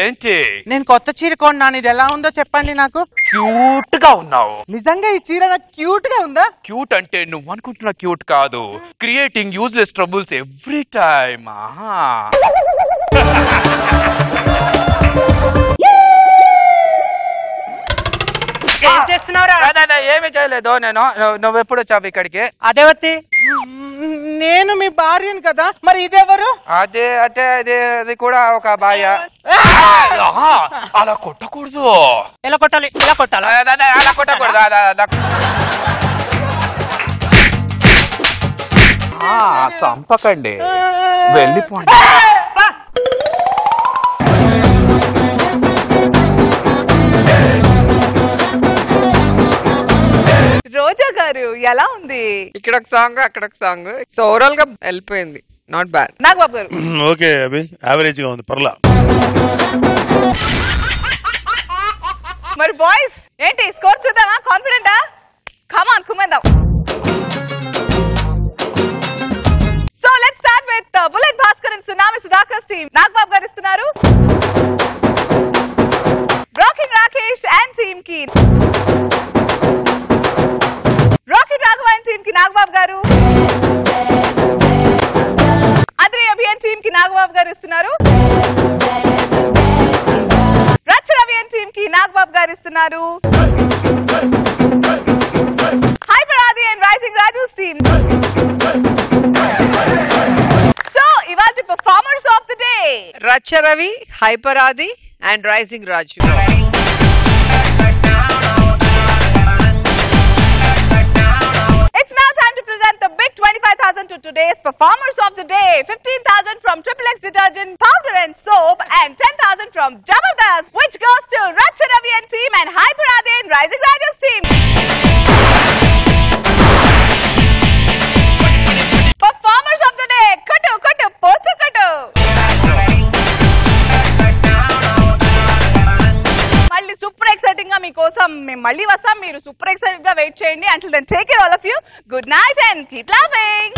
ఏంటి? నేను కొత్త చీర కొన్నాను, ఇది ఎలా ఉందో చెప్పండి నాకు. క్యూట్ గా ఉన్నావు. నిజంగా ఈ చీర నాకు క్యూట్ గా ఉందా? క్యూట్ అంటే నువ్వు అనుకుంటున్న క్యూట్ కాదు. Creating useless troubles every time. ఏం చేస్తున్నావురా? ఏమి చేయలేదు నేను. నువ్వెప్పుడు వచ్చావు ఇక్కడికి? అదేవతి, నేను మీ భార్యను కదా, మరి ఇదెవరు? అదే అంటే అది కూడా ఒక భార్య. అలా కొట్టకూడదు. ఎలా కొట్టాలి? ఇలా కొట్టాలి? అలా కొట్టకూడదు. చంపకండి, వెళ్ళిపోండి. రోజా గారు ఎలా ఉంది? ఇక్కడ ఒక సాంగ్ అక్కడ ఒక సాంగ్, సో ఓవరాల్ గా వెళ్ళిపోయింది, నాట్ బ్యాడ్. నాగబాబు గారు ఓకే అభి, యావరేజ్ గా ఉంది, పర్లా. మరి బాయ్స్ ఏంటి స్కోర్ చూద్దామా? కాన్ఫిడెంటా? కమాన్ కుమ్మేద్దాం. So let's start with bullet Bhaskar and tsunami Sudhakar team. Nagababu garu ఇస్తున్నారు. రాకింగ్ రాకేష్ అండ్ టీమ్ కి రాకెట్ రాఘవ అండ్ టీమ్ కి నాగబాబు గారు. అద్రి అభియాన్ టీమ్ కి నాగబాబు గారు ఇస్తున్నారు. రచ్చ రవి అండ్ టీమ్ కి నాగబాబు గారు ఇస్తున్నారు. Hyper Aadi and rising Raju team. So ఇవాళ performers of the day Racha Ravi, hyper Aadi and rising Raju. It's now time to present the big 25,000 to today's performers of the day. 15,000 from XXX detergent, powder and soap, and 10,000 from Jabardast, which goes to Racha Ravi and team and Hyper Adi and Rising Rajas team. Performers of the day, Kuttu, Kuttu, poster Kuttu. మళ్ళీ super exciting గా మీకోసం మేము మళ్ళీ వస్తాం. మీరు super excited గా wait చేయండి. Until then, take care all of you. Good night and keep laughing.